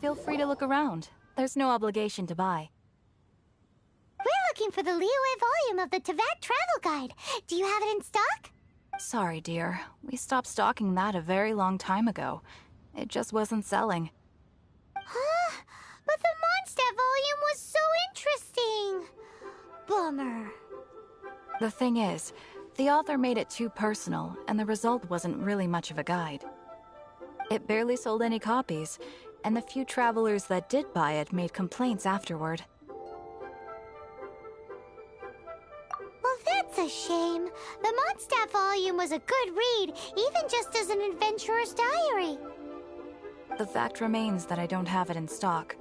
Feel free to look around. There's no obligation to buy. We're looking for the Liyue volume of the Teyvat Travel Guide. Do you have it in stock? Sorry, dear. We stopped stocking that a very long time ago. It just wasn't selling. Huh? But the Mondstadt volume was so interesting. Bummer. The thing is, the author made it too personal, and the result wasn't really much of a guide. It barely sold any copies, and the few travelers that did buy it made complaints afterward. Well, that's a shame. The Mondstadt volume was a good read, even just as an adventurer's diary. The fact remains that I don't have it in stock.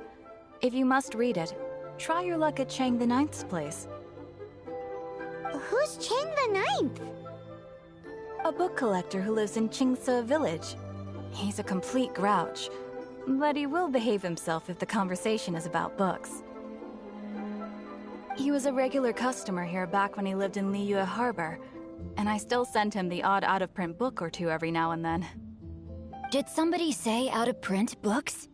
If you must read it, try your luck at Chang the Ninth's place. Who's Chang the Ninth? A book collector who lives in Qingce village. He's a complete grouch, but he will behave himself if the conversation is about books. He was a regular customer here back when he lived in Liyue Harbor, and I still send him the odd out-of-print book or two every now and then. Did somebody say out-of-print books?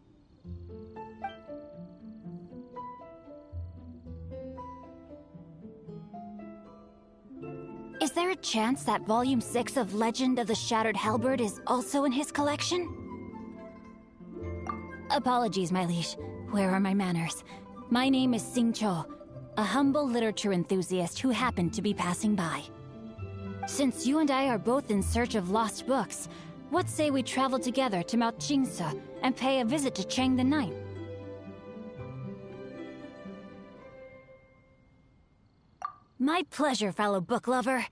Is there a chance that Volume 6 of Legend of the Shattered Halberd is also in his collection? Apologies, my liege. Where are my manners? My name is Sing Cho, a humble literature enthusiast who happened to be passing by. Since you and I are both in search of lost books, what say we travel together to Mount Qingce and pay a visit to Chang the Ninth? My pleasure, fellow book lover.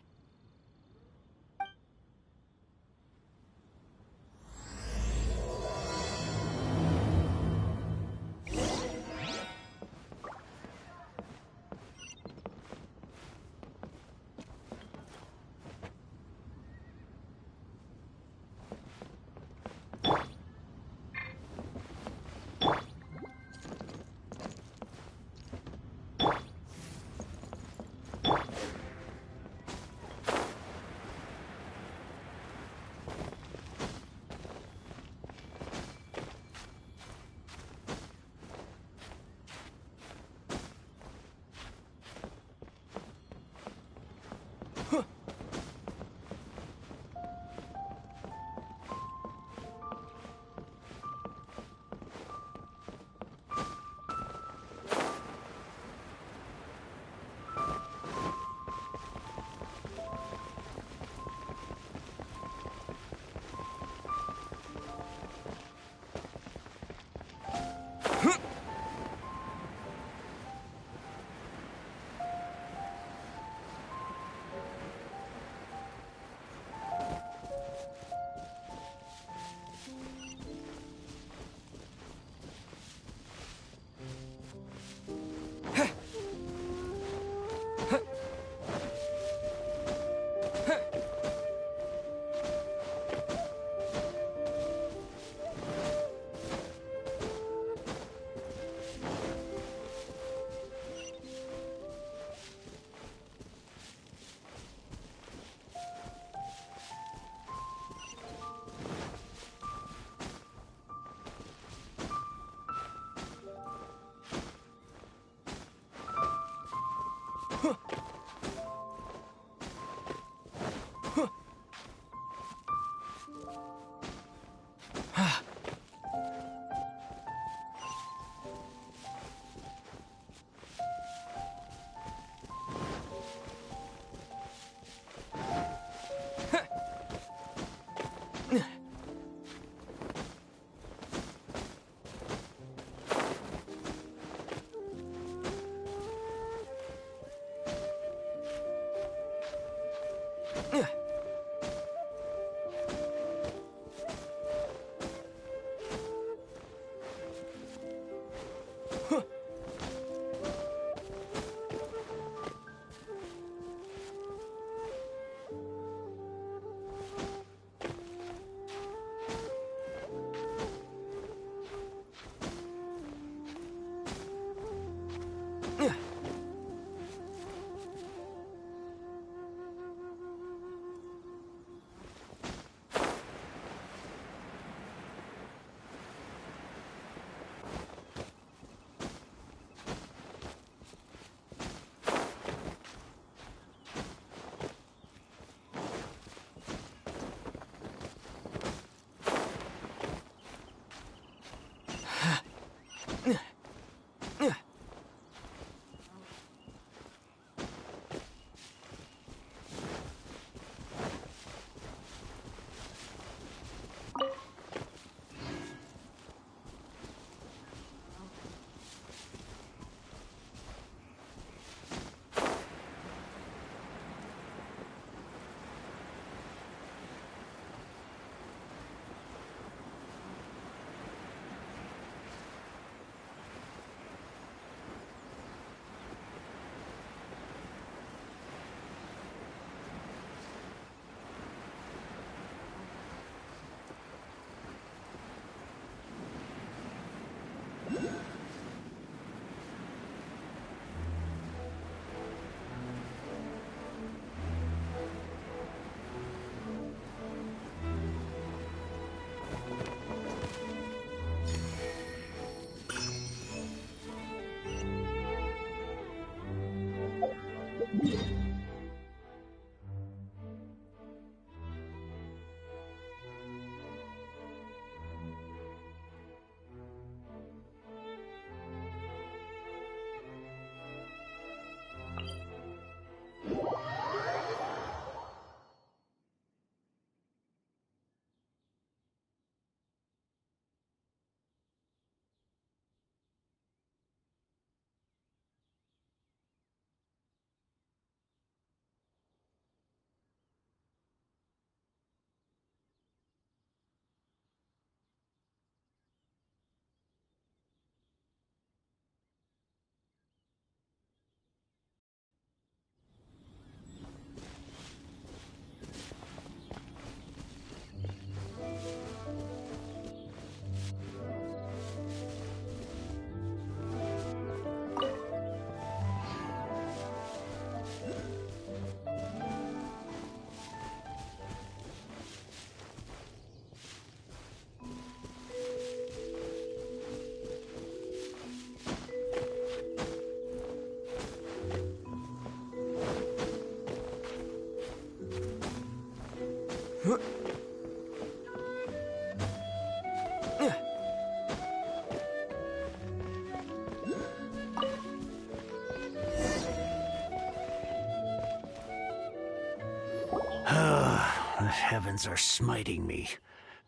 heavens are smiting me.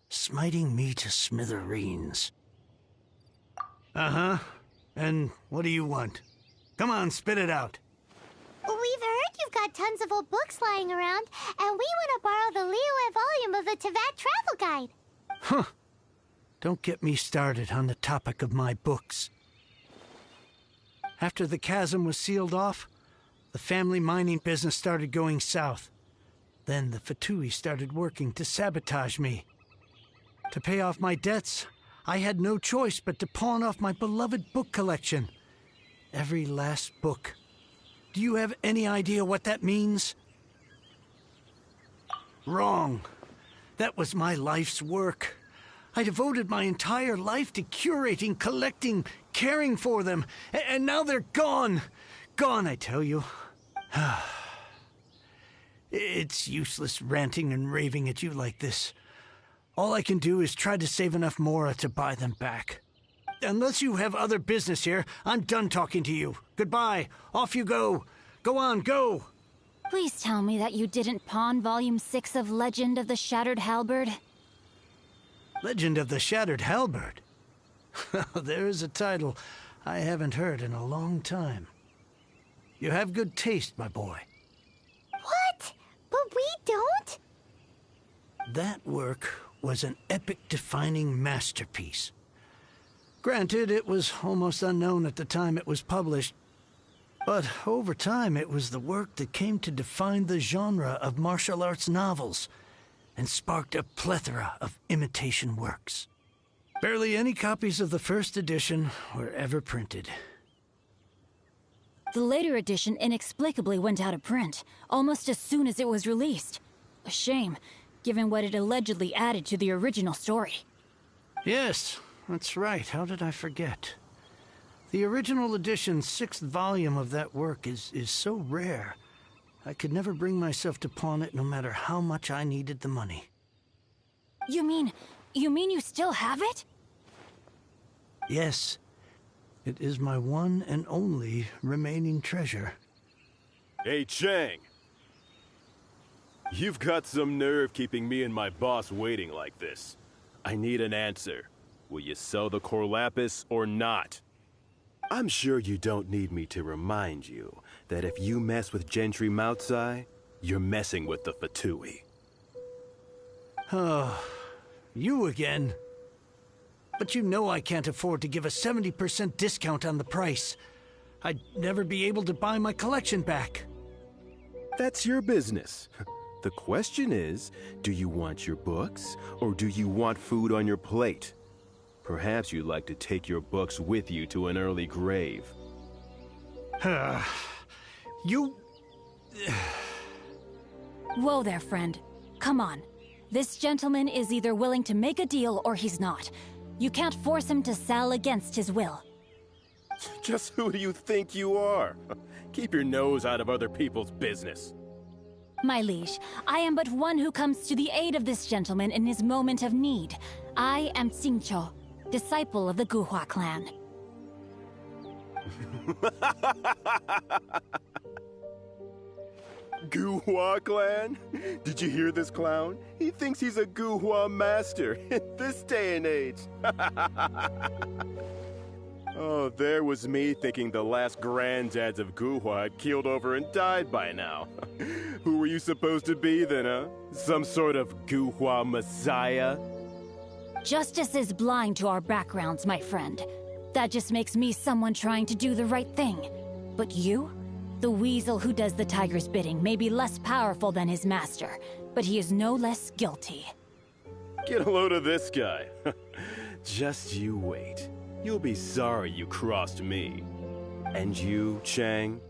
Smiting me to smithereens. Uh-huh. And what do you want? Come on, spit it out. We've heard you've got tons of old books lying around, and we want to borrow the Liyue volume of the Teyvat Travel Guide. Huh. Don't get me started on the topic of my books. After the chasm was sealed off, the family mining business started going south. Then the Fatui started working to sabotage me. To pay off my debts, I had no choice but to pawn off my beloved book collection. Every last book. Do you have any idea what that means? Wrong. That was my life's work. I devoted my entire life to curating, collecting, caring for them. And now they're gone. Gone, I tell you. It's useless ranting and raving at you like this. All I can do is try to save enough Mora to buy them back. Unless you have other business here, I'm done talking to you. Goodbye. Off you go. Go on, go. Please tell me that you didn't pawn Volume 6 of Legend of the Shattered Halberd. Legend of the Shattered Halberd? There is a title I haven't heard in a long time. You have good taste, my boy. What? But we don't? That work was an epic-defining masterpiece. Granted, it was almost unknown at the time it was published, but over time it was the work that came to define the genre of martial arts novels and sparked a plethora of imitation works. Barely any copies of the first edition were ever printed. The later edition inexplicably went out of print, almost as soon as it was released. A shame, given what it allegedly added to the original story. Yes, that's right. How did I forget? The original edition's 6th volume of that work is so rare, I could never bring myself to pawn it no matter how much I needed the money. You mean you still have it? Yes. It is my one and only remaining treasure. Hey, Chang! You've got some nerve keeping me and my boss waiting like this. I need an answer. Will you sell the core lapis or not? I'm sure you don't need me to remind you that if you mess with Gentry Moutsai, you're messing with the Fatui. Oh, you again. But you know I can't afford to give a 70% discount on the price. I'd never be able to buy my collection back. That's your business. The question is, do you want your books, or do you want food on your plate? Perhaps you'd like to take your books with you to an early grave. You... Whoa there, friend. Come on. This gentleman is either willing to make a deal or he's not. You can't force him to sell against his will. Just who do you think you are? Keep your nose out of other people's business. My liege, I am but one who comes to the aid of this gentleman in his moment of need. I am Xingqiu, disciple of the Guhua clan. Guhua clan? Did you hear this clown? He thinks he's a Guhua master in this day and age. Oh, there was me thinking the last granddads of Guhua had keeled over and died by now. Who were you supposed to be then, huh? Some sort of Guhua messiah? Justice is blind to our backgrounds, my friend. That just makes me someone trying to do the right thing. But you? The weasel who does the tiger's bidding may be less powerful than his master, but he is no less guilty. Get a load of this guy. Just you wait. You'll be sorry you crossed me. And you, Chang,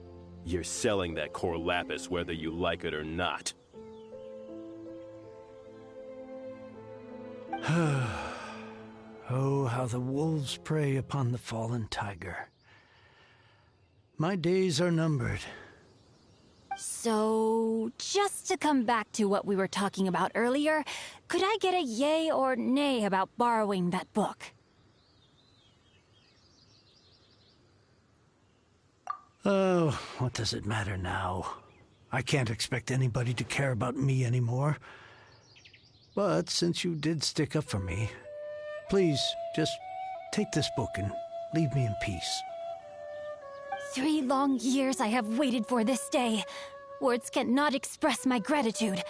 you're selling that core lapis whether you like it or not. Oh, how the wolves prey upon the fallen tiger. My days are numbered. So, just to come back to what we were talking about earlier, could I get a yay or nay about borrowing that book? Oh, what does it matter now? I can't expect anybody to care about me anymore. But since you did stick up for me, please just take this book and leave me in peace. 3 long years I have waited for this day. Words cannot express my gratitude.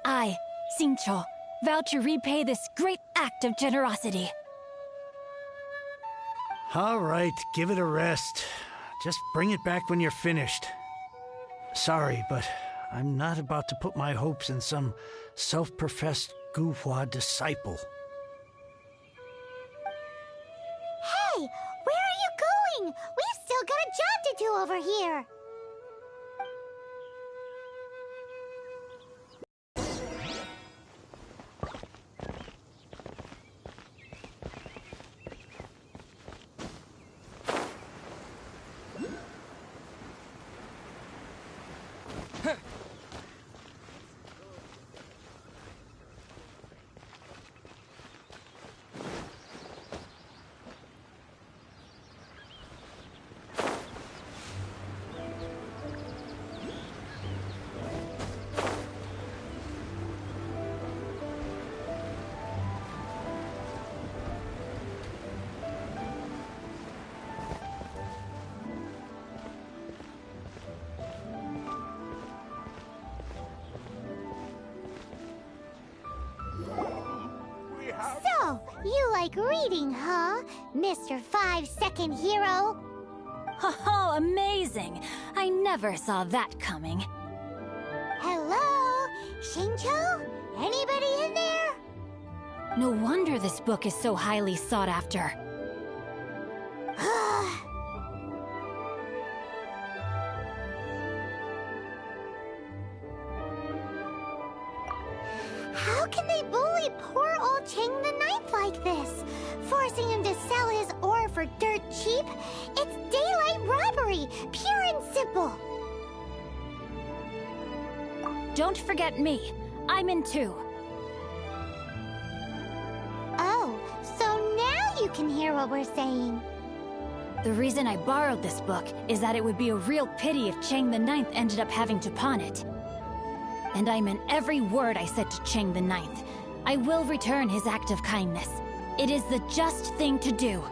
I, Xingqiu, vow to repay this great act of generosity. All right, give it a rest. Just bring it back when you're finished. Sorry, but I'm not about to put my hopes in some self-professed Guhua disciple. Hey, where are you going? We've still got a job to do over here. So, you like reading, huh, Mr. 5-second hero? Oh, amazing! I never saw that coming. Hello? Xingqiu? Anybody in there? No wonder this book is so highly sought after. How can they bully poor old Chang the Ninth like this? Forcing him to sell his ore for dirt cheap? It's daylight robbery, pure and simple. Don't forget me. I'm in too. Oh, so now you can hear what we're saying. The reason I borrowed this book is that it would be a real pity if Chang the Ninth ended up having to pawn it. And I meant every word I said to Chang the Ninth. I will return his act of kindness. It is the just thing to do.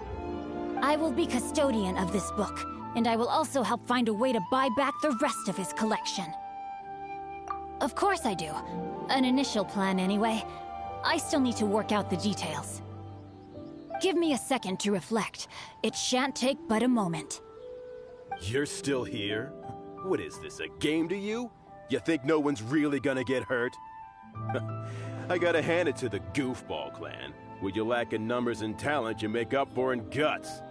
I will be custodian of this book, and I will also help find a way to buy back the rest of his collection. Of course I do. An initial plan anyway. I still need to work out the details. Give me a second to reflect. It shan't take but a moment. You're still here? What is this, a game to you? You think no one's really gonna get hurt? I gotta hand it to the Goofball clan. What you lack in numbers and talent, you make up for in guts.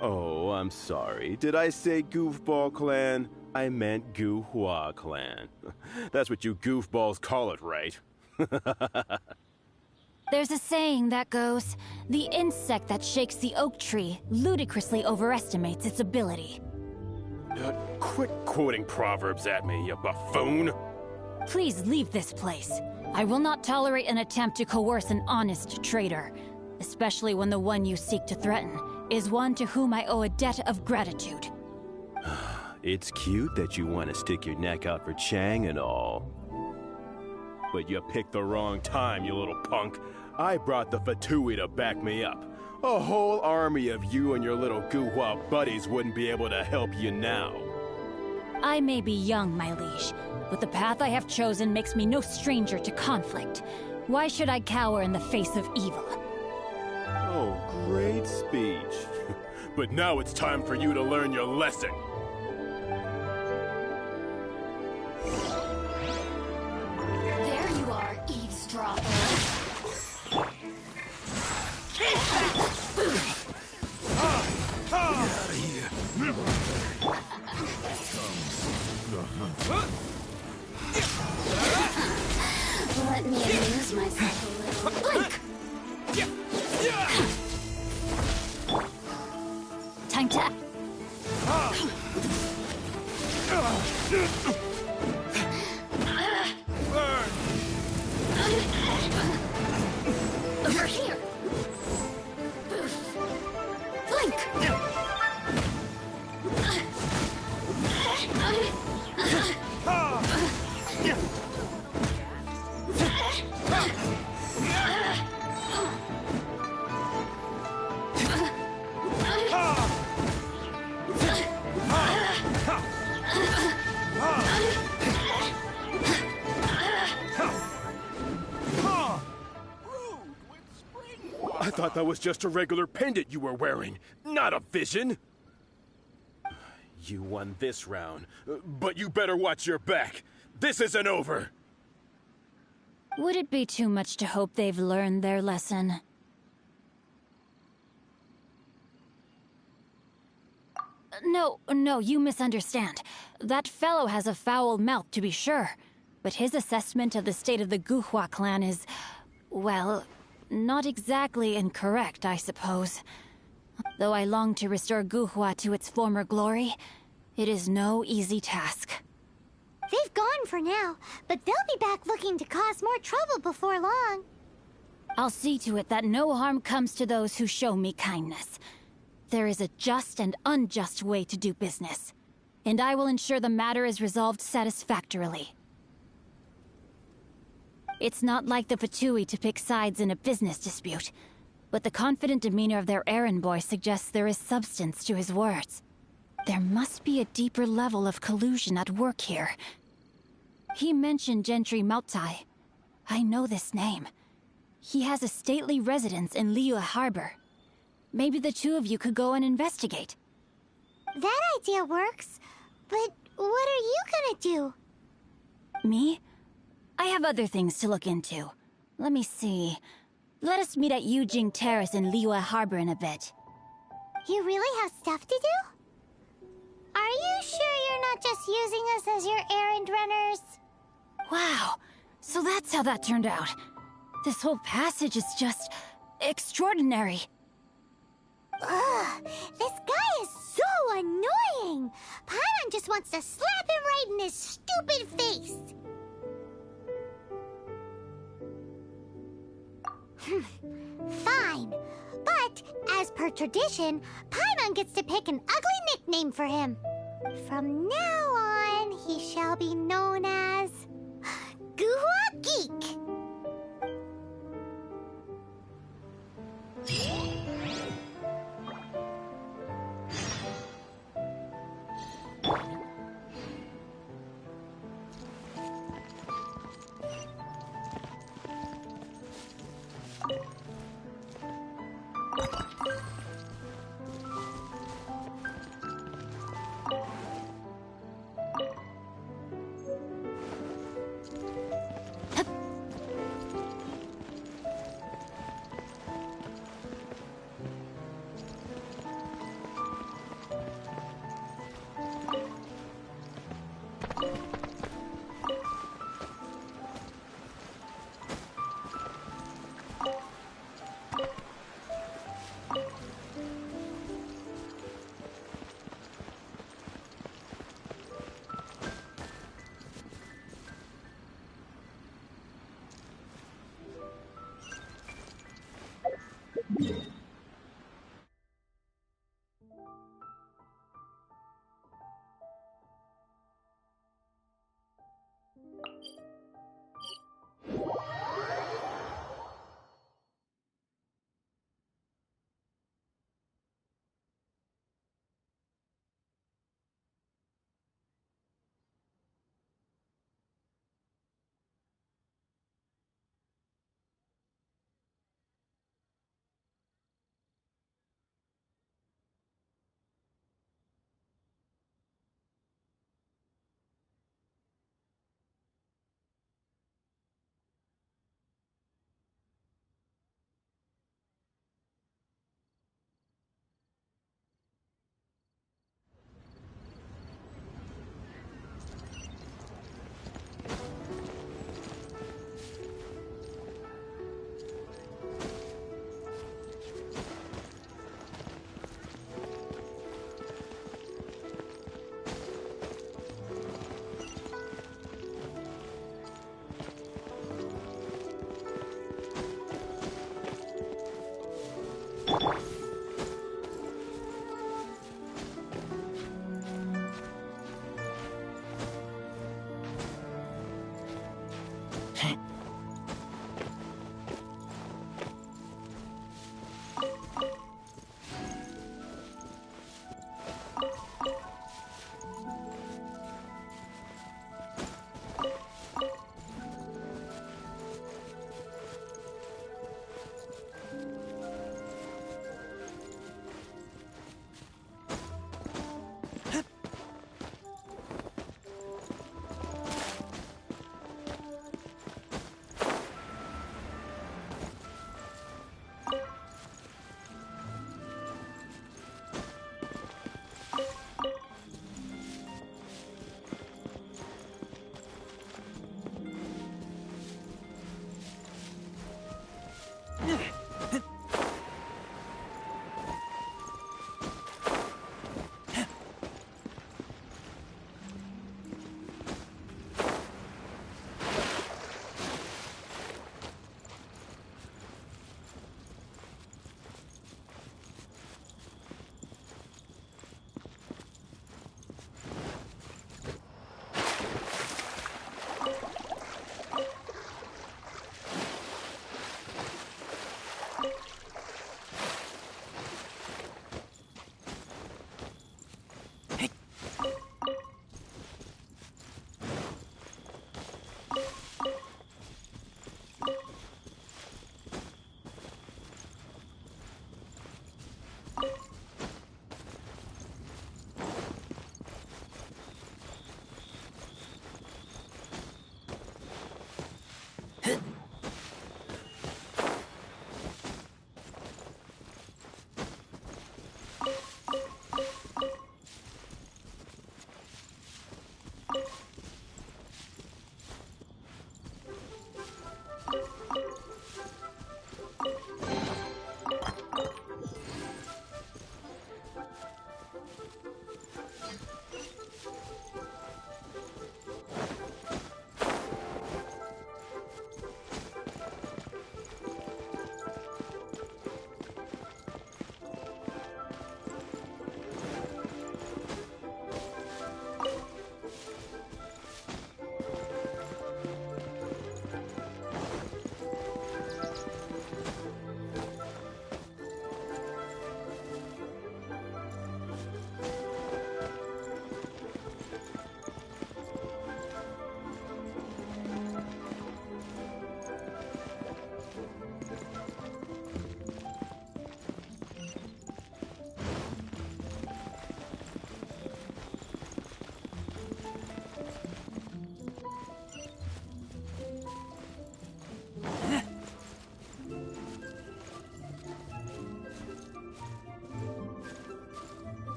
Oh, I'm sorry. Did I say Goofball clan? I meant Guhua clan. That's what you goofballs call it, right? There's a saying that goes, the insect that shakes the oak tree ludicrously overestimates its ability. Quit quoting proverbs at me, you buffoon! Please leave this place. I will not tolerate an attempt to coerce an honest trader, especially when the one you seek to threaten is one to whom I owe a debt of gratitude. It's cute that you want to stick your neck out for Chang and all. But you picked the wrong time, you little punk. I brought the Fatui to back me up. A whole army of you and your little Guhua buddies wouldn't be able to help you now. I may be young, my liege, but the path I have chosen makes me no stranger to conflict. Why should I cower in the face of evil? Oh, great speech. But now it's time for you to learn your lesson. There you are, eavesdropper. Let me amuse myself a little. Time to... Over here. Blink. I thought that was just a regular pendant you were wearing, not a vision. You won this round, but you better watch your back. This isn't over. Would it be too much to hope they've learned their lesson? No, you misunderstand. That fellow has a foul mouth, to be sure. But his assessment of the state of the Guhua clan is, well, not exactly incorrect, I suppose. Though I long to restore Guhua to its former glory, it is no easy task. They've gone for now, but they'll be back looking to cause more trouble before long. I'll see to it that no harm comes to those who show me kindness. There is a just and unjust way to do business, and I will ensure the matter is resolved satisfactorily. It's not like the Fatui to pick sides in a business dispute, but the confident demeanor of their errand boy suggests there is substance to his words. There must be a deeper level of collusion at work here. He mentioned Gentry Mautai. I know this name. He has a stately residence in Liyue Harbor. Maybe the two of you could go and investigate. That idea works, but what are you gonna do? Me? I have other things to look into. Let me see. Let us meet at Yujing Terrace in Liyue Harbor in a bit. You really have stuff to do? Are you sure you're not just using us as your errand runners? Wow, so that's how that turned out. This whole passage is just extraordinary. Ugh, this guy is so annoying! Paimon just wants to slap him right in his stupid face! Fine, but as per tradition, Paimon gets to pick an ugly nickname for him. From now on, he shall be known as Guhua Geek.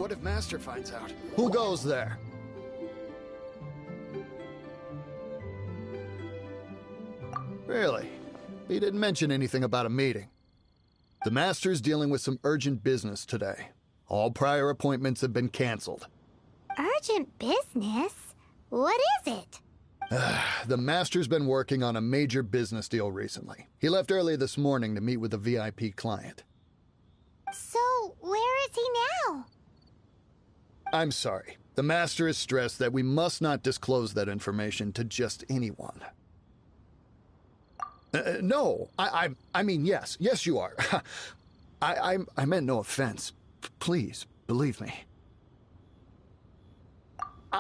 what if Master finds out? Who goes there? Really? He didn't mention anything about a meeting. The Master's dealing with some urgent business today. All prior appointments have been canceled. Urgent business? What is it? The Master's been working on a major business deal recently. He left early this morning to meet with a VIP client. So, where is he now? I'm sorry. The Master is stressed that we must not disclose that information to just anyone. No, I mean, yes. Yes, you are. I meant no offense. Please, believe me.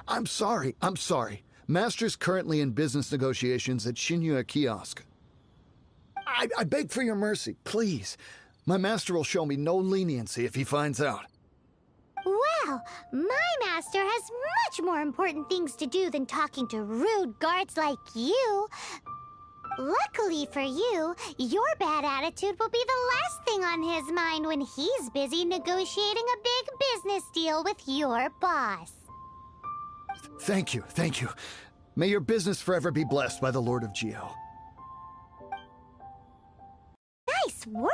I'm sorry. Master's currently in business negotiations at Shinya Kiosk. I beg for your mercy, please. My master will show me no leniency if he finds out. Well, my master has much more important things to do than talking to rude guards like you. Luckily for you, your bad attitude will be the last thing on his mind when he's busy negotiating a big business deal with your boss. Thank you. May your business forever be blessed by the Lord of Geo. Nice work!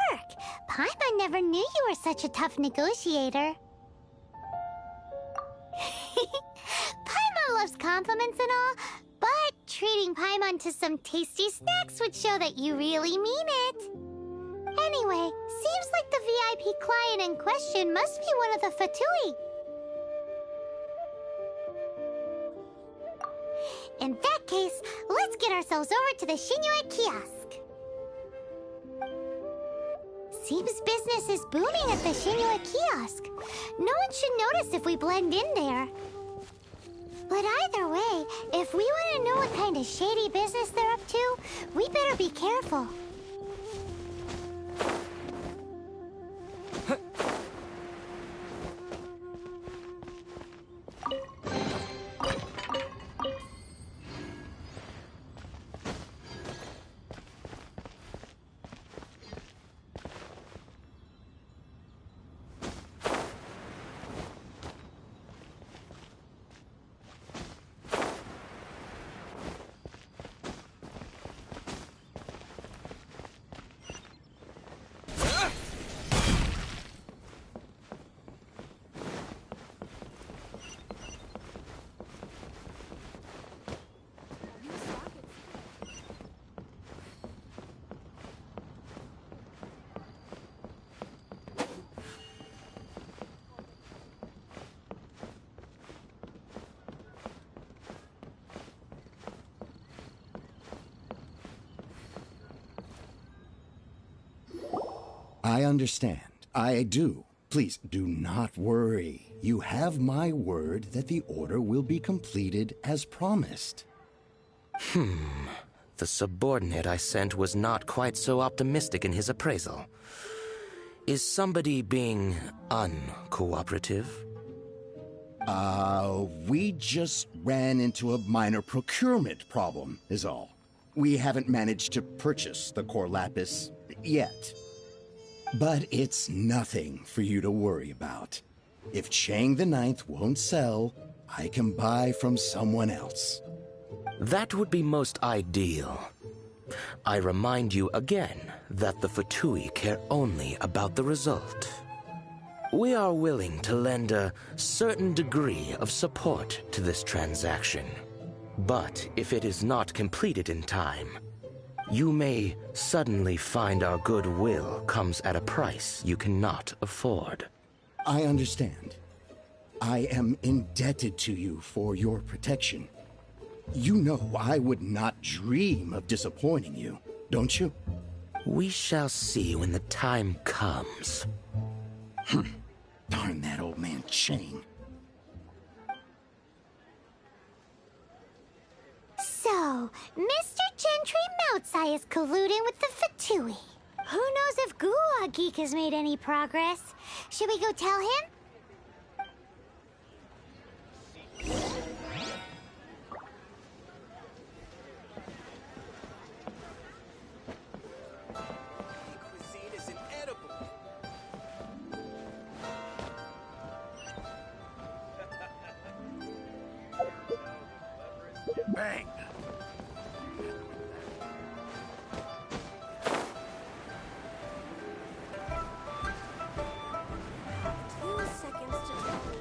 Paimon never knew you were such a tough negotiator. Paimon loves compliments and all, but treating Paimon to some tasty snacks would show that you really mean it. Anyway, seems like the VIP client in question must be one of the Fatui. In that case, let's get ourselves over to the Shinue Kiosk. Seems business is booming at the Shinue Kiosk. No one should notice if we blend in there. But either way, if we want to know what kind of shady business they're up to, we better be careful. I understand. I do. Please, do not worry. You have my word that the order will be completed as promised. The subordinate I sent was not quite so optimistic in his appraisal. Is somebody being uncooperative? We just ran into a minor procurement problem, is all. We haven't managed to purchase the core lapis yet. But it's nothing for you to worry about. If Chang the Ninth won't sell, I can buy from someone else. That would be most ideal. I remind you again that the Fatui care only about the result. We are willing to lend a certain degree of support to this transaction. But if it is not completed in time, you may suddenly find our goodwill comes at a price you cannot afford. I understand. I am indebted to you for your protection. You know I would not dream of disappointing you, don't you? We shall see when the time comes. Darn that old man Chang. So, Mr. Gentry Moutsai is colluding with the Fatui. Who knows if Guwa Geek has made any progress? Should we go tell him? Bang! 2 seconds to tell me.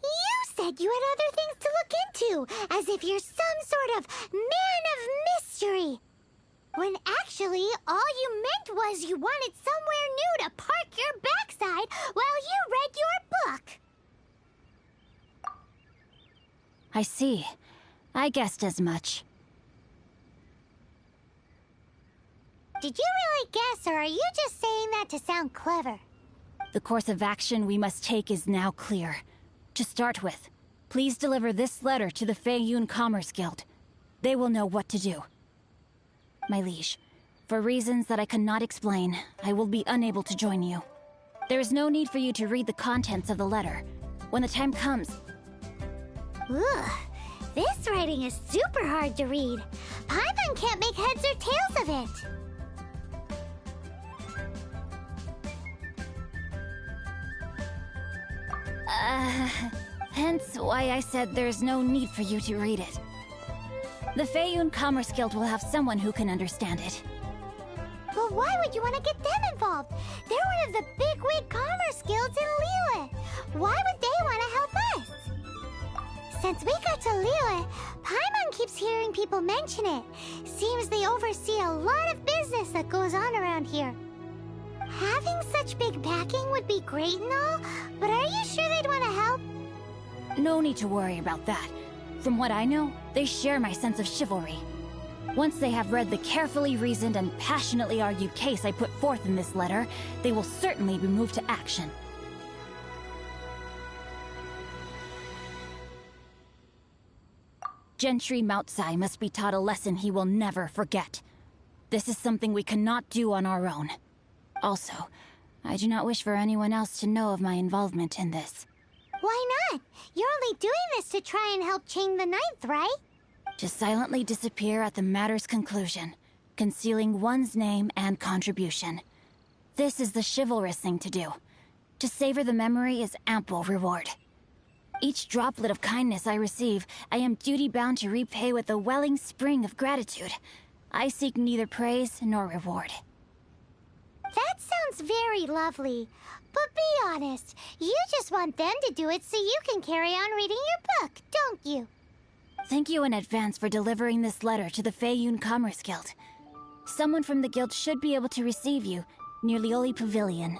You said you had other things to look into, as if you're some sort of man of mystery. When actually, all you meant was you wanted somewhere new to park your backside while you read your book. I see. I guessed as much. Did you really guess, or are you just saying that to sound clever? The course of action we must take is now clear. To start with, please deliver this letter to the Feiyun Commerce Guild. They will know what to do. My liege, for reasons that I cannot explain, I will be unable to join you. There is no need for you to read the contents of the letter. When the time comes... Ugh, this writing is super hard to read. Paimon can't make heads or tails of it. Hence why I said there's no need for you to read it. The Feiyun Commerce Guild will have someone who can understand it. But why would you want to get them involved? They're one of the bigwig commerce guilds in Liyue. Why would they want to help us? Since we got to Liyue, Paimon keeps hearing people mention it. Seems they oversee a lot of business that goes on around here. Having such big backing would be great and all, but are you sure they'd want to help? No need to worry about that. From what I know, they share my sense of chivalry. Once they have read the carefully reasoned and passionately argued case I put forth in this letter, they will certainly be moved to action. Gentry Moutsai must be taught a lesson he will never forget. This is something we cannot do on our own. Also, I do not wish for anyone else to know of my involvement in this. Why not? You're only doing this to try and help Chain the Ninth, right? To silently disappear at the matter's conclusion, concealing one's name and contribution. This is the chivalrous thing to do. To savor the memory is ample reward. Each droplet of kindness I receive, I am duty-bound to repay with a welling spring of gratitude. I seek neither praise nor reward. That sounds very lovely. But be honest, you just want them to do it so you can carry on reading your book, don't you? Thank you in advance for delivering this letter to the Feiyun Commerce Guild. Someone from the guild should be able to receive you near Lioli Pavilion.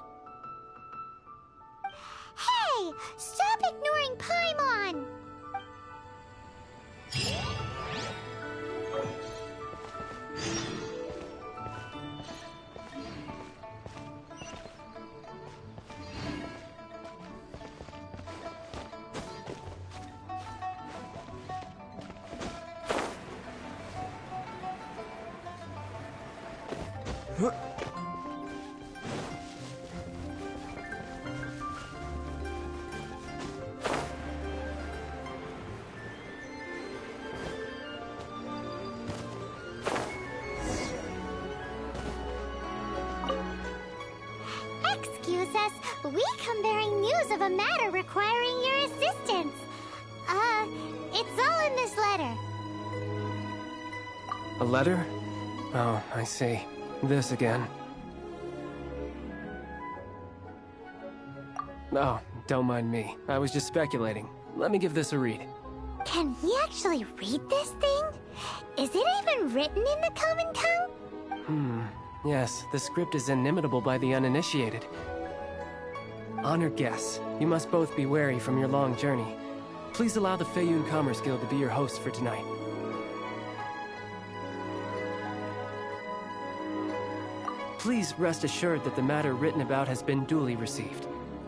Hey! Stop ignoring Paimon! Excuse us, we come bearing news of a matter requiring your assistance. It's all in this letter. A letter? Oh, I see. This again. Oh, don't mind me. I was just speculating. Let me give this a read. Can he actually read this thing? Is it even written in the common tongue? Yes, the script is inimitable by the uninitiated. Honored guests, you must both be wary from your long journey. Please allow the Feiyun Commerce Guild to be your host for tonight. Please rest assured that the matter written about has been duly received.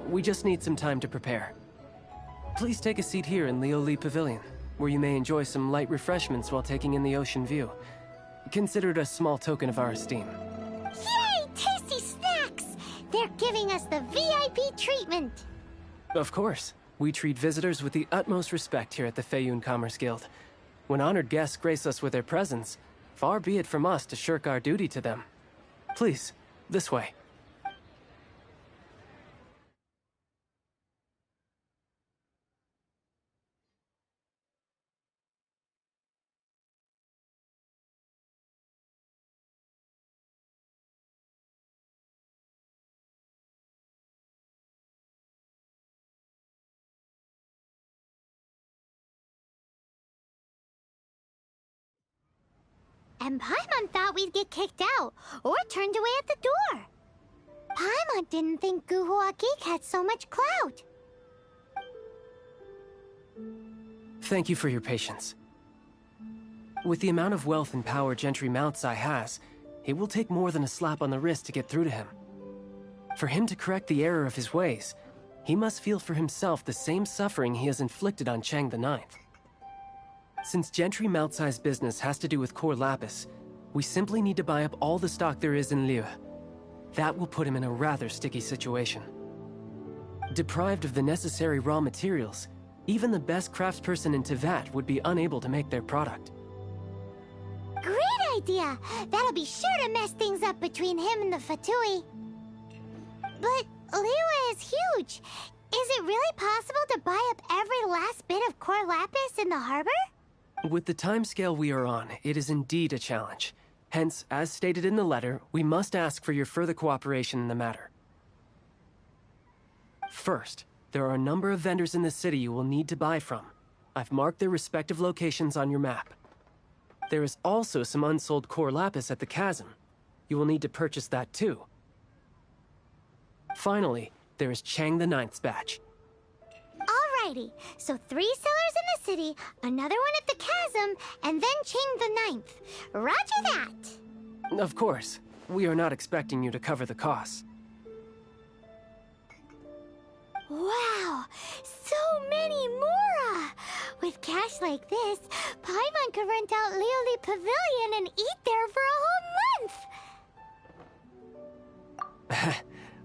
We just need some time to prepare. Please take a seat here in Lioli Pavilion, where you may enjoy some light refreshments while taking in the ocean view. Consider it a small token of our esteem. Yay! Tasty snacks! They're giving us the VIP treatment. Of course. We treat visitors with the utmost respect here at the Feiyun Commerce Guild. When honored guests grace us with their presence, far be it from us to shirk our duty to them. Please, this way. And Paimon thought we'd get kicked out, or turned away at the door. Paimon didn't think Guhua Geek had so much clout. Thank you for your patience. With the amount of wealth and power Gentry Moutsai has, it will take more than a slap on the wrist to get through to him. For him to correct the error of his ways, he must feel for himself the same suffering he has inflicted on Chang the Ninth. Since Gentry Moutsai's business has to do with core lapis, we simply need to buy up all the stock there is in Liu. That will put him in a rather sticky situation. Deprived of the necessary raw materials, even the best craftsperson in Tevat would be unable to make their product. Great idea! That'll be sure to mess things up between him and the Fatui. But Liyue is huge. Is it really possible to buy up every last bit of core lapis in the harbor? With the timescale we are on, it is indeed a challenge. Hence, as stated in the letter, we must ask for your further cooperation in the matter. First, there are a number of vendors in the city you will need to buy from. I've marked their respective locations on your map. There is also some unsold core lapis at the chasm. You will need to purchase that too. Finally, there is Chang the Ninth's batch. Alrighty, so 3 sellers in the city, another one at the chasm, and then Chang the Ninth. Roger that! Of course, we are not expecting you to cover the costs. Wow, so many Mora! With cash like this, Paimon could rent out Lioli Pavilion and eat there for a whole month!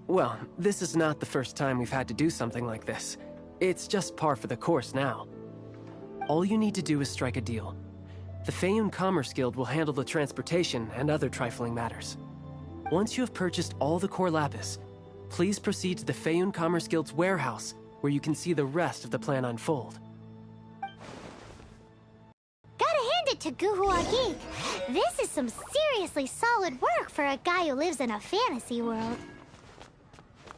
Well, this is not the first time we've had to do something like this. It's just par for the course now. All you need to do is strike a deal. The Feiyun Commerce Guild will handle the transportation and other trifling matters. Once you have purchased all the core lapis, please proceed to the Feiyun Commerce Guild's warehouse, where you can see the rest of the plan unfold. Gotta hand it to Guhua Geek. This is some seriously solid work for a guy who lives in a fantasy world.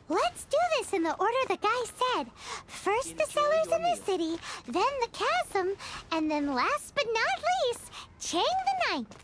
Let's do this in the order the guy said. First the sellers in the city, then the chasm, and then last but not least, Chang the Ninth.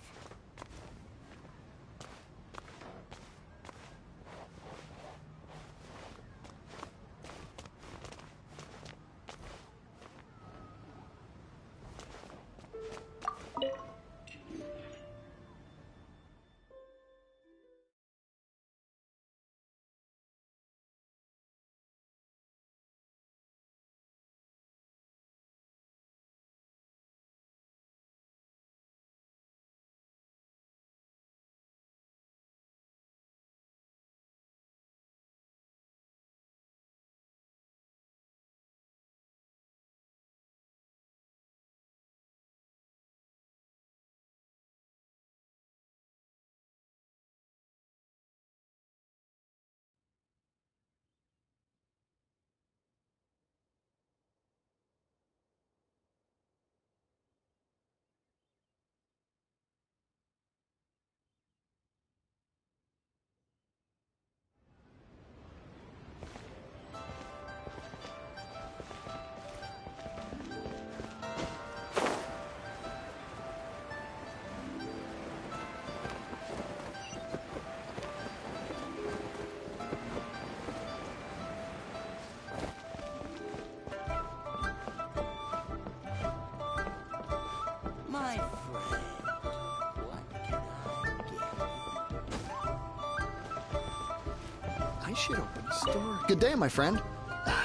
should open a store. Good day, my friend.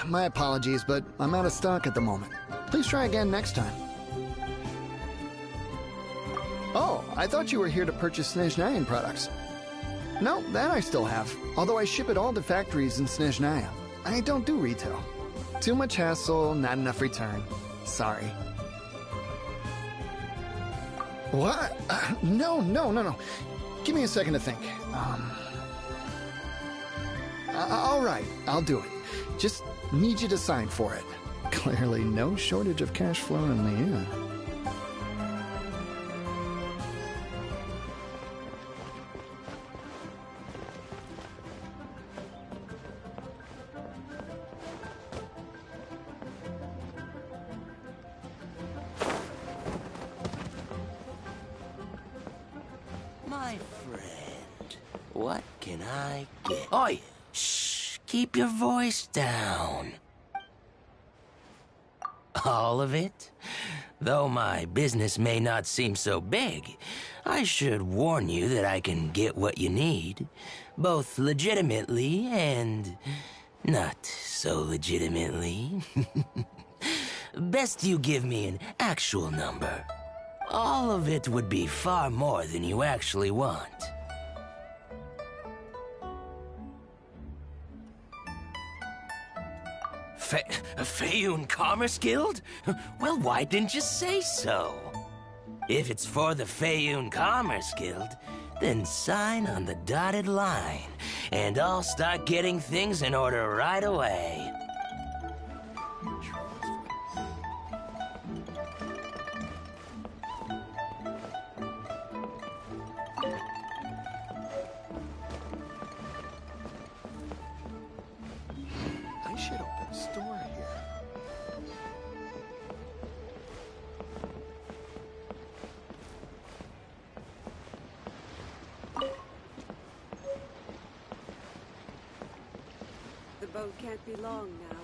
My apologies, but I'm out of stock at the moment. Please try again next time. Oh, I thought you were here to purchase Snezhnayan products. No, that I still have, although I ship it all to factories in Snezhnaya. I don't do retail. Too much hassle, not enough return. Sorry. What? No. Give me a second to think. All right, I'll do it. Just need you to sign for it. Clearly no shortage of cash flow in Liyue. My friend, what can I get? Oi! Shh! Keep your voice down. All of it? Though my business may not seem so big, I should warn you that I can get what you need, both legitimately and not so legitimately. Best you give me an actual number. All of it would be far more than you actually want. Feiyun Commerce Guild? Well, why didn't you say so? If it's for the Feiyun Commerce Guild, then sign on the dotted line, and I'll start getting things in order right away. I should open a store here. The boat can't be long now.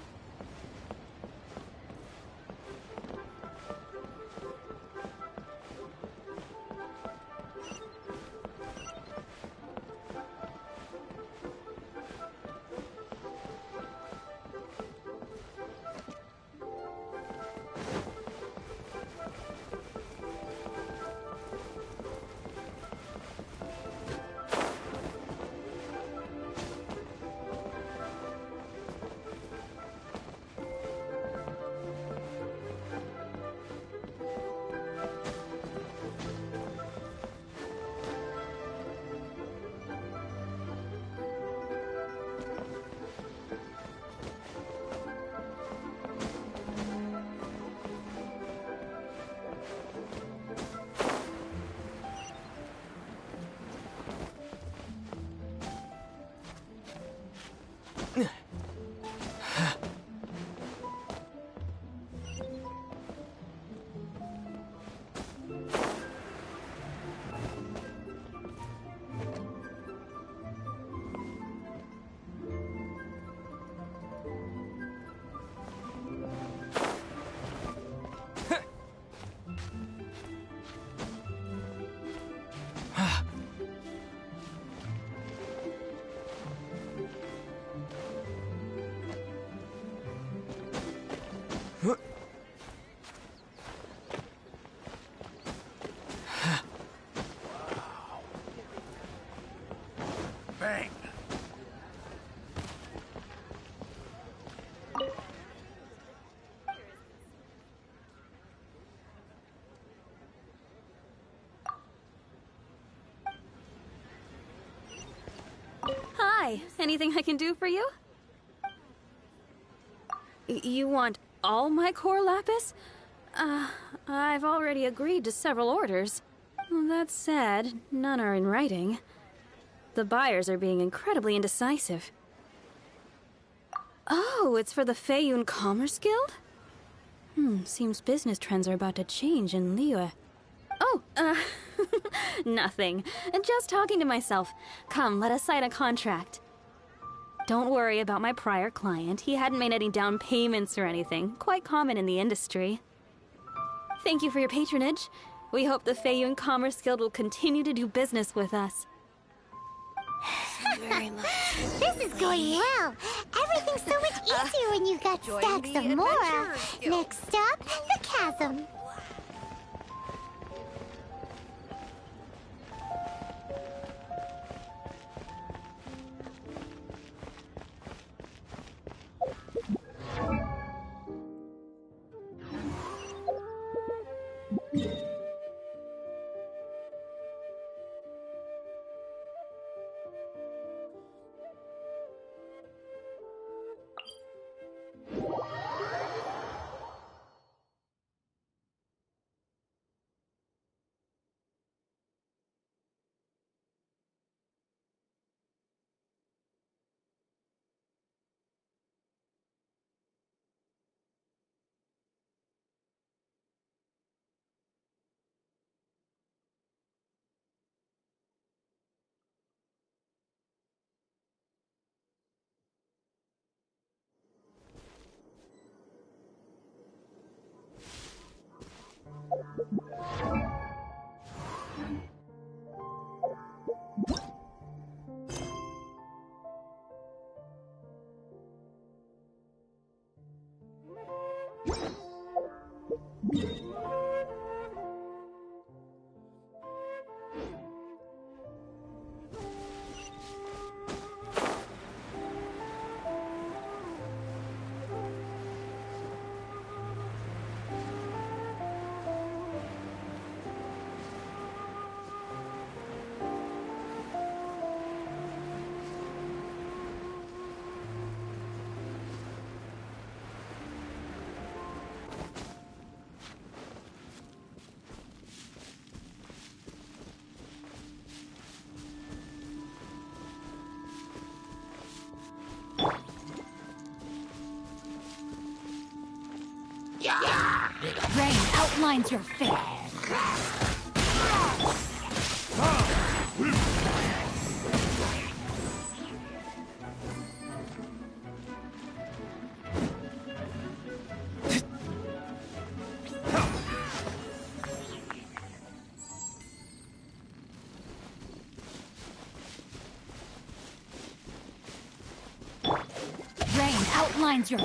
Bang! Hi, anything I can do for you? You want all my core lapis? I've already agreed to several orders. That said, none are in writing. The buyers are being incredibly indecisive. Oh, it's for the Feiyun Commerce Guild? Seems business trends are about to change in Liyue. Oh, nothing. Just talking to myself. Come, let us sign a contract. Don't worry about my prior client. He hadn't made any down payments or anything. Quite common in the industry. Thank you for your patronage. We hope the Feiyun Commerce Guild will continue to do business with us. very much. This is going well. Everything's so much easier when you've got stacks of Mora. Next up, the chasm. Rain outlines your fate. Rain outlines your...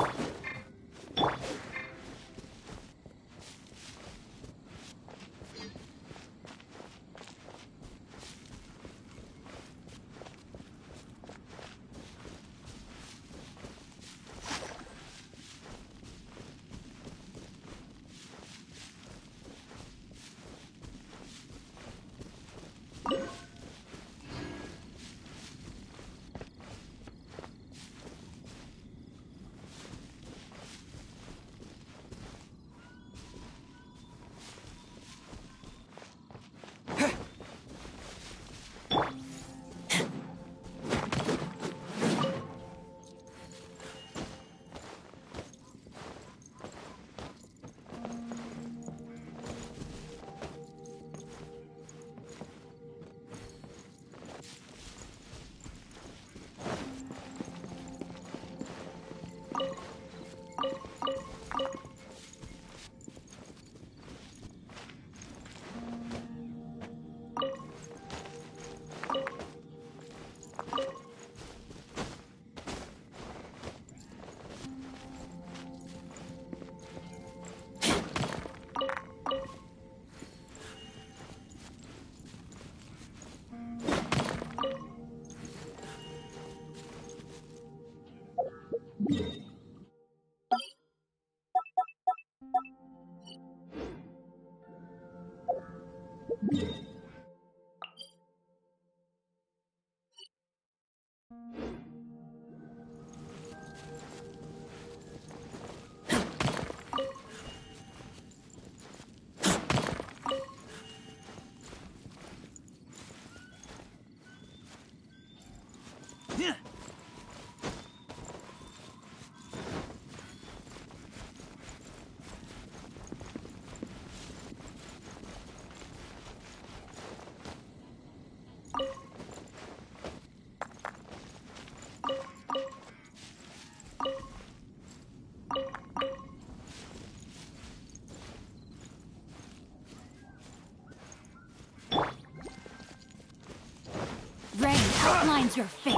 outlines your fate.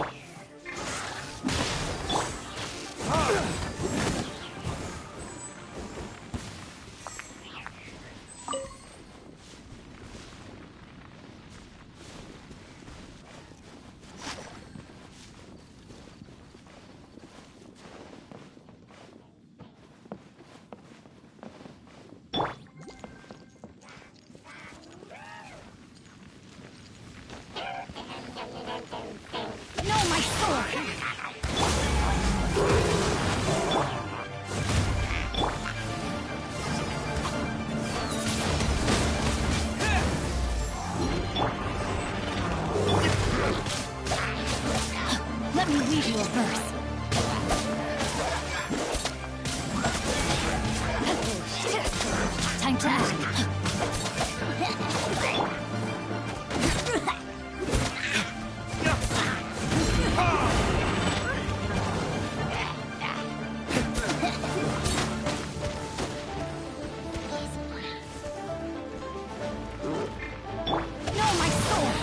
No, my sword! Let me read you a verse. Time to act. No, my sword!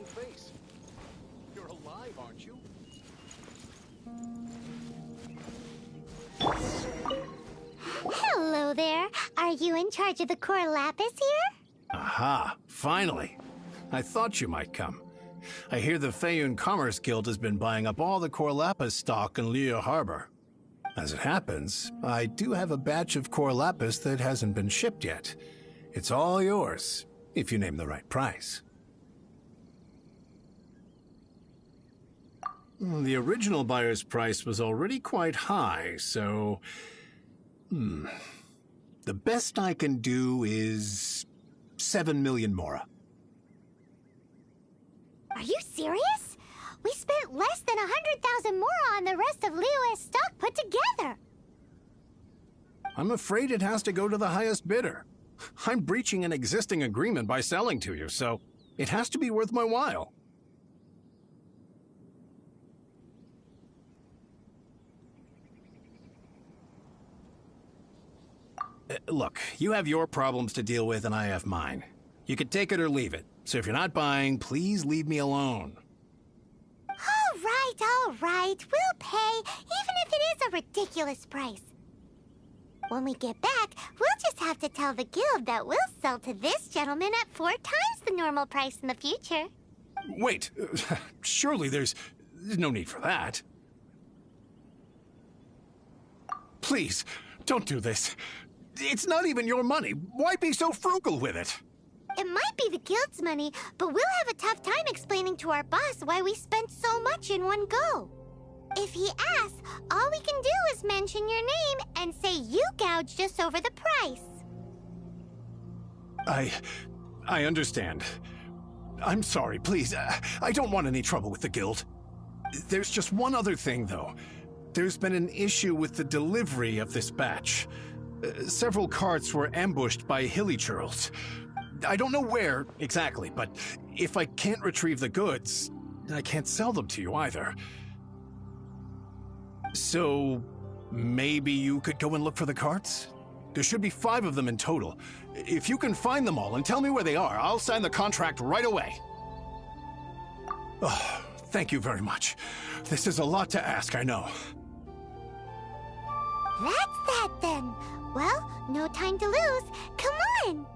face. You're alive, aren't you? Hello there. Are you in charge of the core lapis here? Aha, finally. I thought you might come. I hear the Feiyun Commerce Guild has been buying up all the core lapis stock in Liyue Harbor. As it happens, I do have a batch of core lapis that hasn't been shipped yet. It's all yours, if you name the right price. The original buyer's price was already quite high, so... The best I can do is 7 million mora. Are you serious? We spent less than 100,000 mora on the rest of Liyue's stock put together. I'm afraid it has to go to the highest bidder. I'm breaching an existing agreement by selling to you, so it has to be worth my while. Look, you have your problems to deal with and I have mine. You can take it or leave it. So if you're not buying, please leave me alone. All right. We'll pay, even if it is a ridiculous price. When we get back, we'll just have to tell the guild that we'll sell to this gentleman at 4 times the normal price in the future. Wait, surely there's no need for that. Please, don't do this. It's not even your money. Why be so frugal with it? It might be the guild's money, but we'll have a tough time explaining to our boss why we spent so much in one go. If he asks, all we can do is mention your name and say you gouged us over the price. I understand. I'm sorry, please. I don't want any trouble with the guild. There's just one other thing, though. There's been an issue with the delivery of this batch. Several carts were ambushed by hilly churls. I don't know where exactly, but if I can't retrieve the goods, I can't sell them to you either. So, maybe you could go and look for the carts? There should be 5 of them in total. If you can find them all and tell me where they are, I'll sign the contract right away. Oh, thank you very much. This is a lot to ask, I know. That's that then. Well, no time to lose. Come on!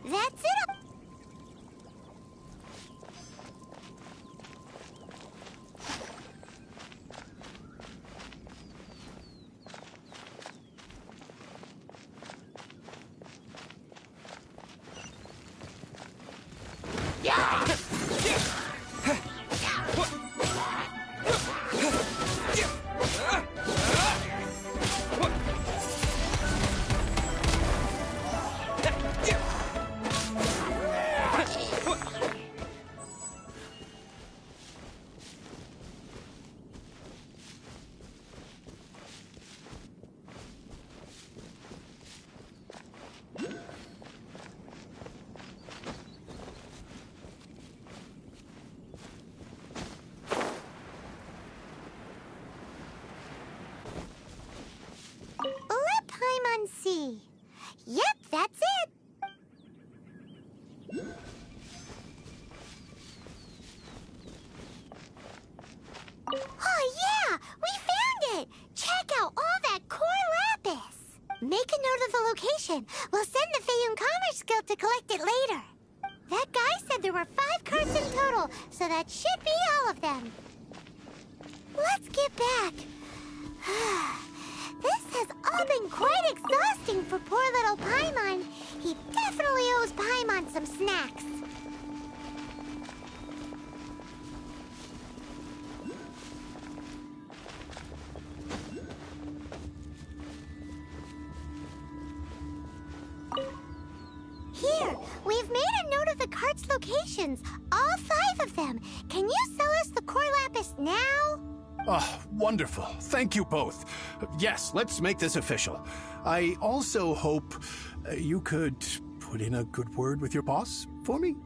That's it. Let Paimon see. Yep, that's it. Oh yeah, we found it. Check out all that core lapis. Make a note of the location. We'll send the Feiyun Commerce Guild to collect it later. That guy said there were 5 carts in total, so that should be all of them. Let's get back. This has all been quite exhausting for poor little Paimon. He definitely owes Paimon some snacks. Here, we've made a note of the cart's locations, all 5 of them. Can you sell us the core lapis now? Oh, wonderful. Thank you both. Yes, let's make this official. I also hope you could put in a good word with your boss for me.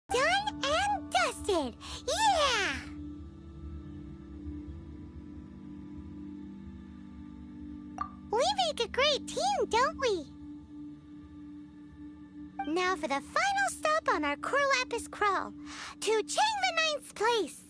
Done and dusted. Yeah! We make a great team, don't we? Now for the final stop on our core lapis crawl, to Chang the Ninth's place.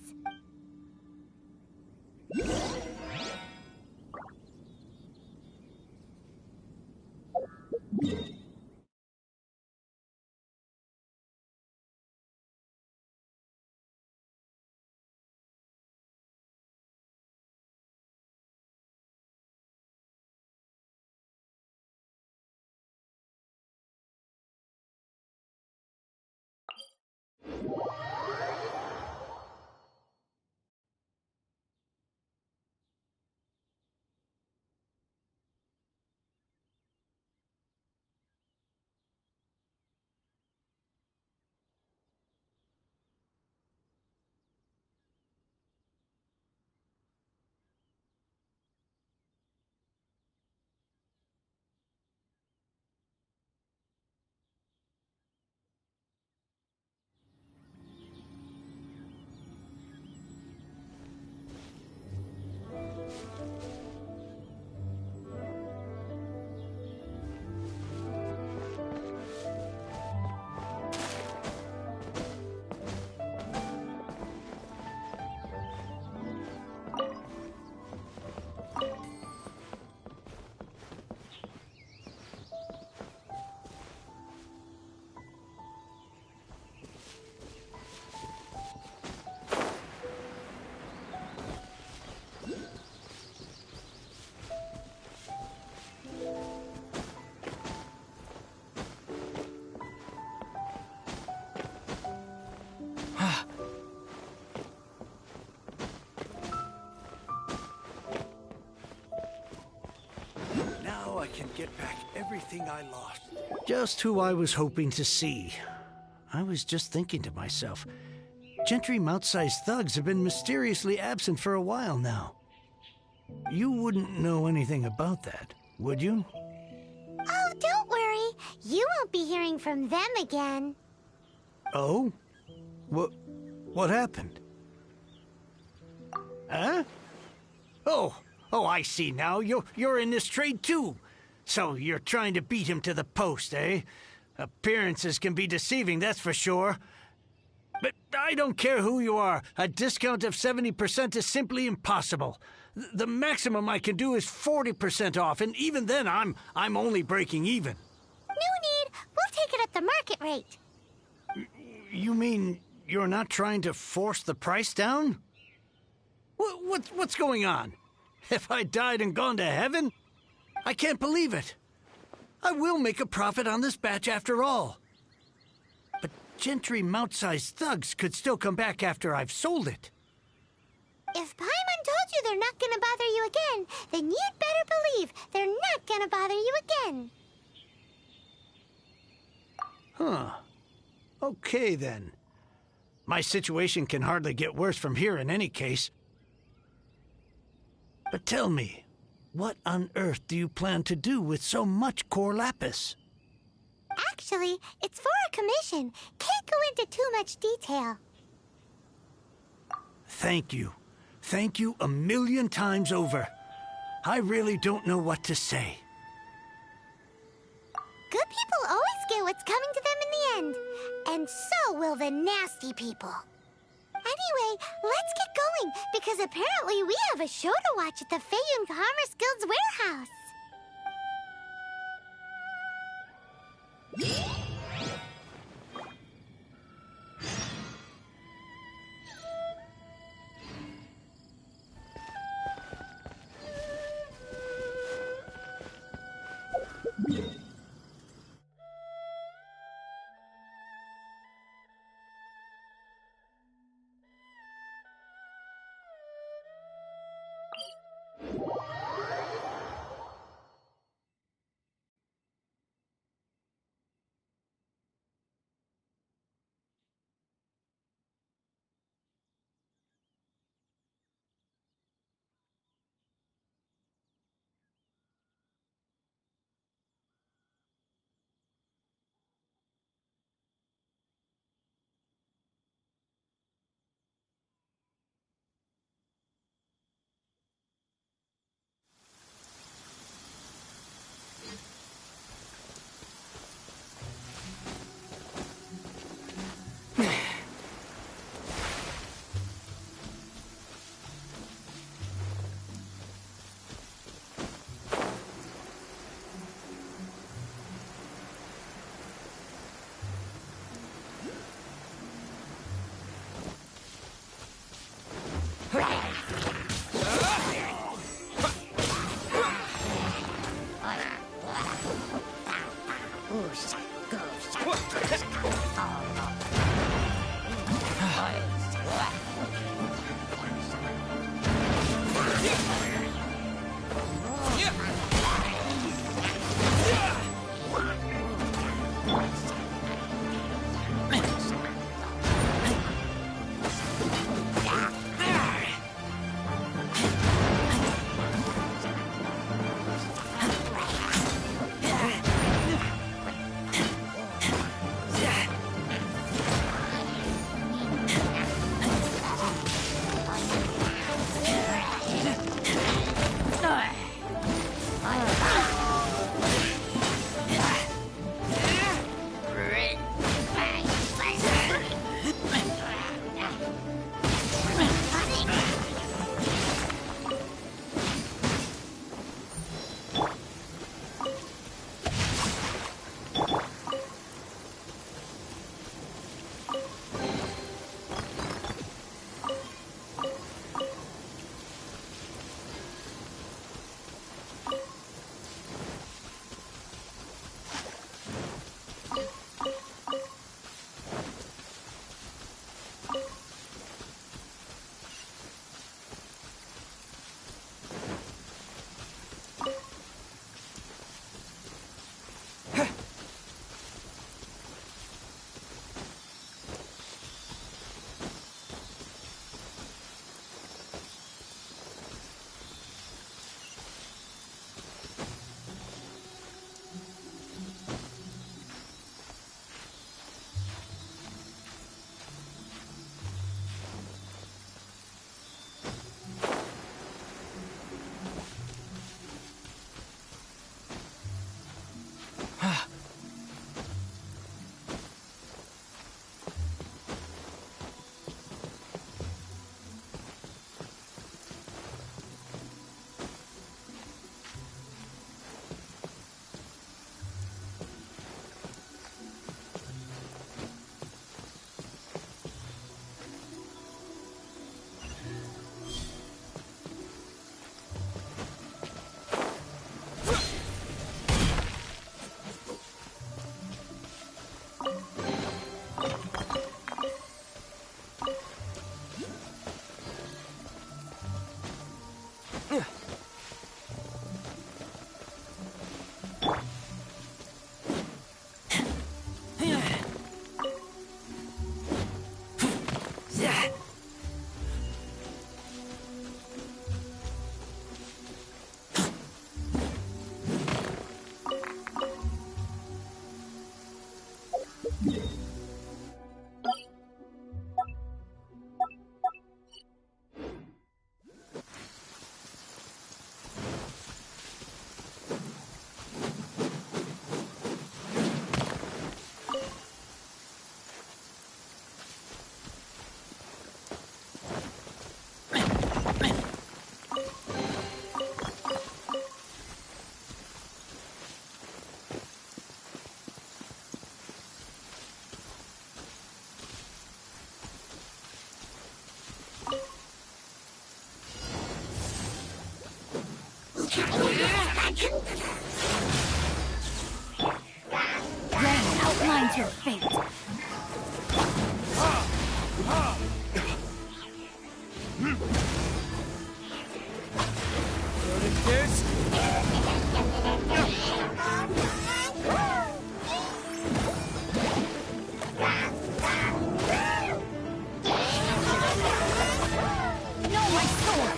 Now I can get back everything I lost. Just who I was hoping to see. I was just thinking to myself, Gentry Mount-sized thugs have been mysteriously absent for a while now. You wouldn't know anything about that, would you? Oh, don't worry. You won't be hearing from them again. Oh? What happened? Huh? Oh, I see now. You're in this trade too. So you're trying to beat him to the post, eh? Appearances can be deceiving, that's for sure. But I don't care who you are. A discount of 70% is simply impossible. The maximum I can do is 40% off, and even then I'm only breaking even. No need. We'll take it at the market rate. You mean you're not trying to force the price down? What's going on? Have I died and gone to heaven? I can't believe it. I will make a profit on this batch after all. But Gentry mount-sized thugs could still come back after I've sold it. If Paimon told you they're not gonna bother you again, then you'd better believe they're not gonna bother you again. Huh. Okay, then. My situation can hardly get worse from here in any case. But tell me, what on earth do you plan to do with so much core lapis? Actually, it's for a commission. Can't go into too much detail. Thank you. Thank you a million times over. I really don't know what to say. Good people always get what's coming to them in the end. And so will the nasty people. Anyway, let's get going, because apparently we have a show to watch at the Feiyun Commerce Guild's warehouse. meet your fate. No, my sword!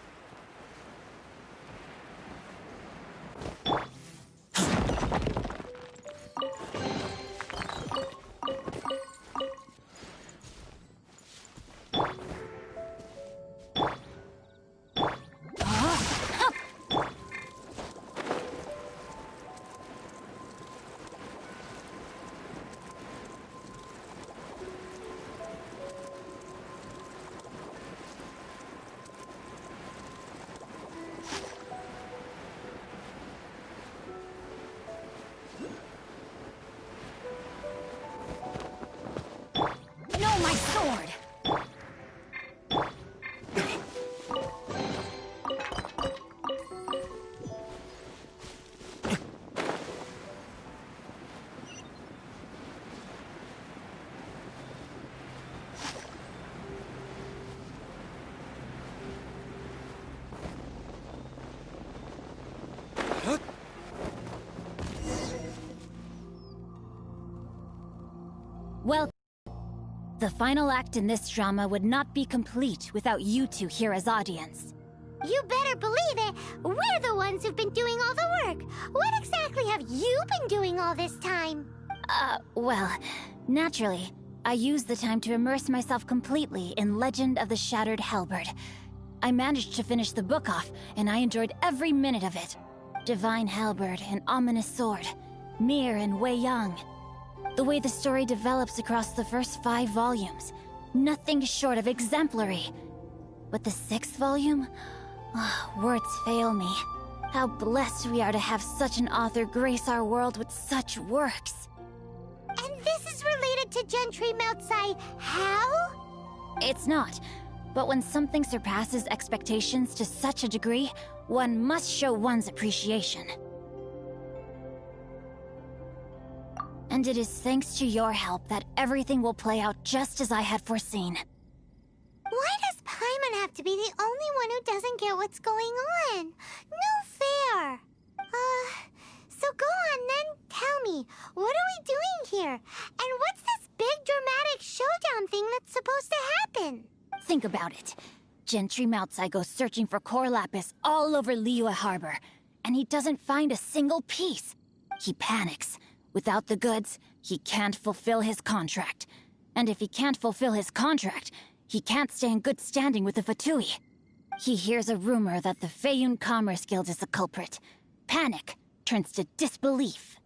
No, my sword! No, my sword! Well, the final act in this drama would not be complete without you two here as audience. You better believe it. We're the ones who've been doing all the work. What exactly have you been doing all this time? Well, naturally, I used the time to immerse myself completely in Legend of the Shattered Halberd. I managed to finish the book off, and I enjoyed every minute of it. Divine Halberd, an ominous sword. Mir and Wei Yang. The way the story develops across the first 5 volumes. Nothing short of exemplary. But the 6th volume? Words fail me. How blessed we are to have such an author grace our world with such works. And this is related to Gentry Moutsai how? It's not. But when something surpasses expectations to such a degree, one must show one's appreciation. And it is thanks to your help that everything will play out just as I had foreseen. Why does Paimon have to be the only one who doesn't get what's going on? No fair. So go on then, tell me, what are we doing here? And what's this big dramatic showdown thing that's supposed to happen? Think about it. Gentry Moutsai goes searching for core lapis all over Liyue Harbor, and he doesn't find a single piece. He panics. Without the goods, he can't fulfill his contract. And if he can't fulfill his contract, he can't stay in good standing with the Fatui. He hears a rumor that the Feiyun Commerce Guild is the culprit. Panic turns to disbelief.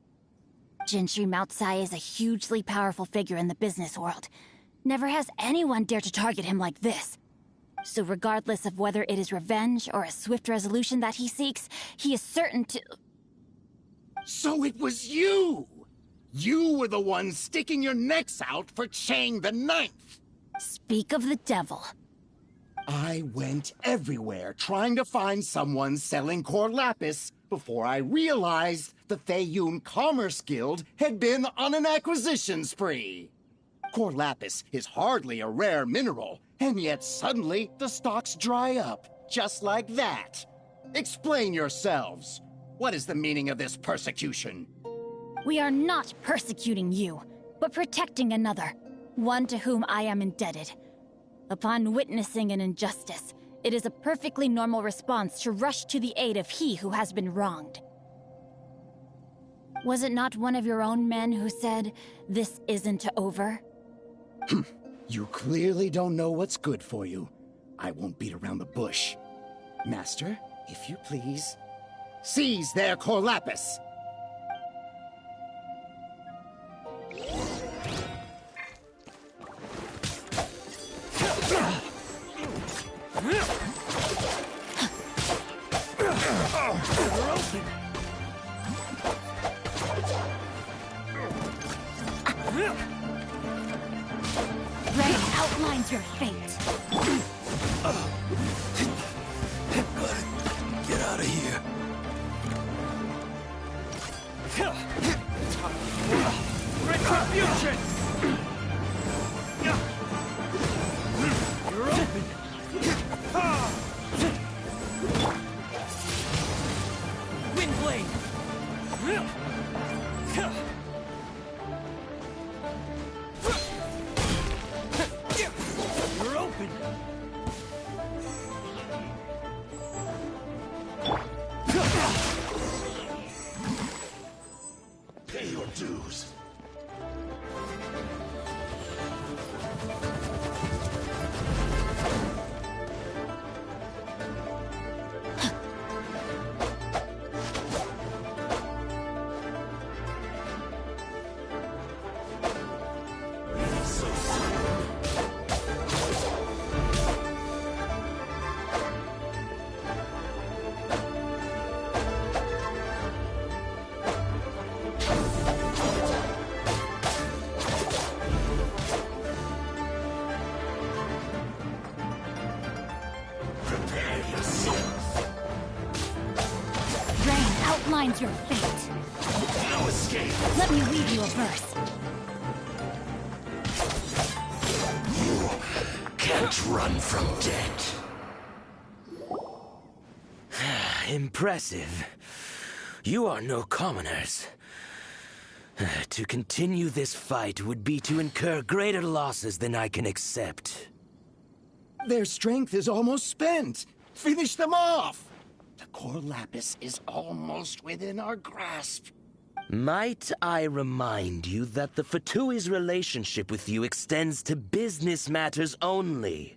Gentry Moutsai is a hugely powerful figure in the business world. Never has anyone dared to target him like this. So regardless of whether it is revenge or a swift resolution that he seeks, he is certain to... So it was you! You were the one sticking your necks out for Chang the Ninth! Speak of the devil. I went everywhere trying to find someone selling core lapis before I realized the Feiyun Commerce Guild had been on an acquisition spree. Core lapis is hardly a rare mineral, and yet suddenly the stocks dry up, just like that. Explain yourselves. What is the meaning of this persecution? We are not persecuting you, but protecting another, one to whom I am indebted. Upon witnessing an injustice, it is a perfectly normal response to rush to the aid of he who has been wronged. Was it not one of your own men who said, "This isn't over"? You clearly don't know what's good for you. I won't beat around the bush. Master, if you please, seize their core lapis! Rain outlines your fate. Get out of here. Retribution! You're open. Windblade! You're open. Pay your dues. Outlines your fate. No escape. Let me read you a verse. You can't run from death. Impressive. You are no commoners. To continue this fight would be to incur greater losses than I can accept. Their strength is almost spent. Finish them off! The core lapis is almost within our grasp. Might I remind you that the Fatui's relationship with you extends to business matters only?